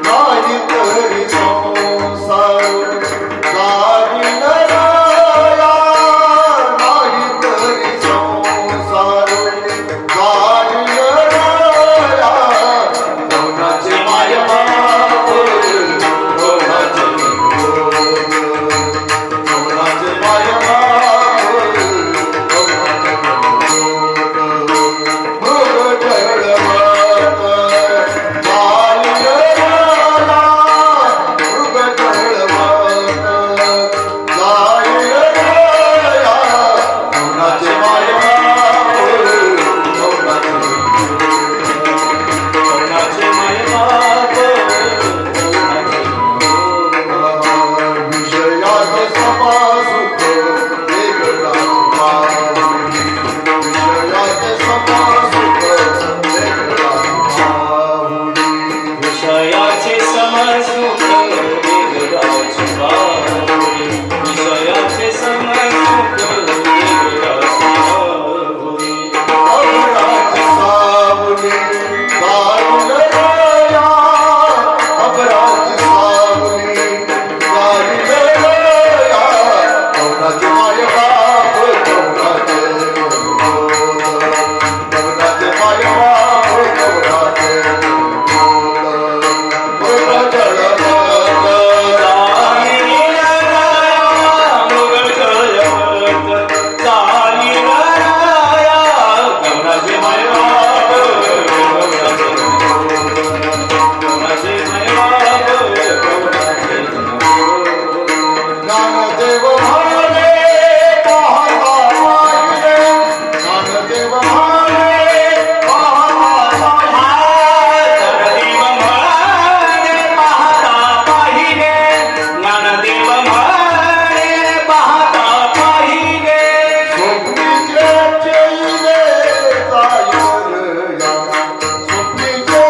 नाही तरी संसार गाविलराया, नाही तरी संसार गाविलराया. कोणाचे मायबाप, कोणाचे निरोध, कोणाचे मायबाप, कोणाचे निरोध. मृग जळवत गाविलराया, मृग जळवत गाविलराया. कोणाचे मायबाप, कोणाचे कोणाचे मायबाप विषयात समासुख वेगळा भाव, विषयात समासुख वेगळा भाव. विषयाचे समसुख वेगळाच भावुनी, विषयाचे समसुख वेगळाच भावुनी. अबराची सावली गाविलराया, अबराची सावली गाविलराया. कोणाचे मायबाप, कोणाचे निरोध, कोणाचे मायबाप, कोणाचे निरोध. मृग जळवत ज्ञानदेव म्हणाले पाहता पाहिले, ज्ञानदेव म्हणाले पाहता स्वप्नीचे चैले जाईवरया, स्वप्नीचे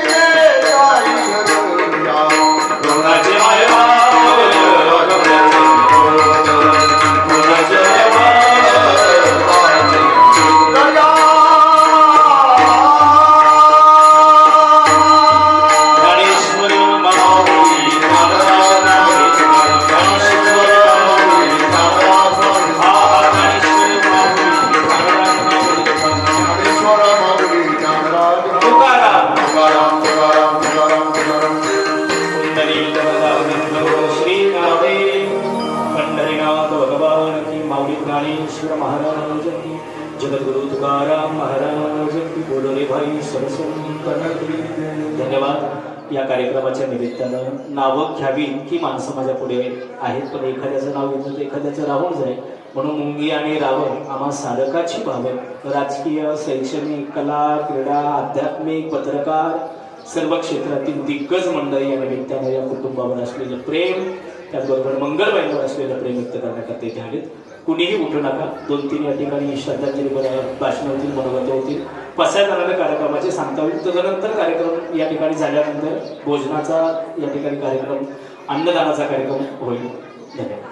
चैले जाईवरया. कोणाचे पंढरीनाथ भगवान की, माऊली ज्ञानेश्वर महाराज की, जगद्गुरु तुकाराम महाराज की. बोलो रे भाई सरस्वती. धन्यवाद. या कार्यक्रमाच्या निमित्तानं नावं घ्यावी की माणसं माझ्या पुढे आहेत, पण एखाद्याचं नाव घेतलं तर एखाद्याचं राहून जाईल. म्हणून मुंगी आणि रावण आम्हा साधकाची भावं, राजकीय, शैक्षणिक, कला, क्रीडा, आध्यात्मिक, पत्रकार, सर्व क्षेत्रातील दिग्गज मंडळी या निमित्तानं या कुटुंबावर असलेलं प्रेम, त्याचबरोबर मंगलबाईंवर असलेलं प्रेम व्यक्त करण्याकरता इथे आलेत. कुणीही उठू नका. 2-3 या ठिकाणी श्रद्धांजली भाषण होतील, मनोगत होतील, 5 कार्यक्रमाचे सांगता होईल. तदनंतर कार्यक्रम या ठिकाणी झाल्यानंतर भोजनाचा या ठिकाणी कार्यक्रम, अन्नदानाचा कार्यक्रम होईल. धन्यवाद.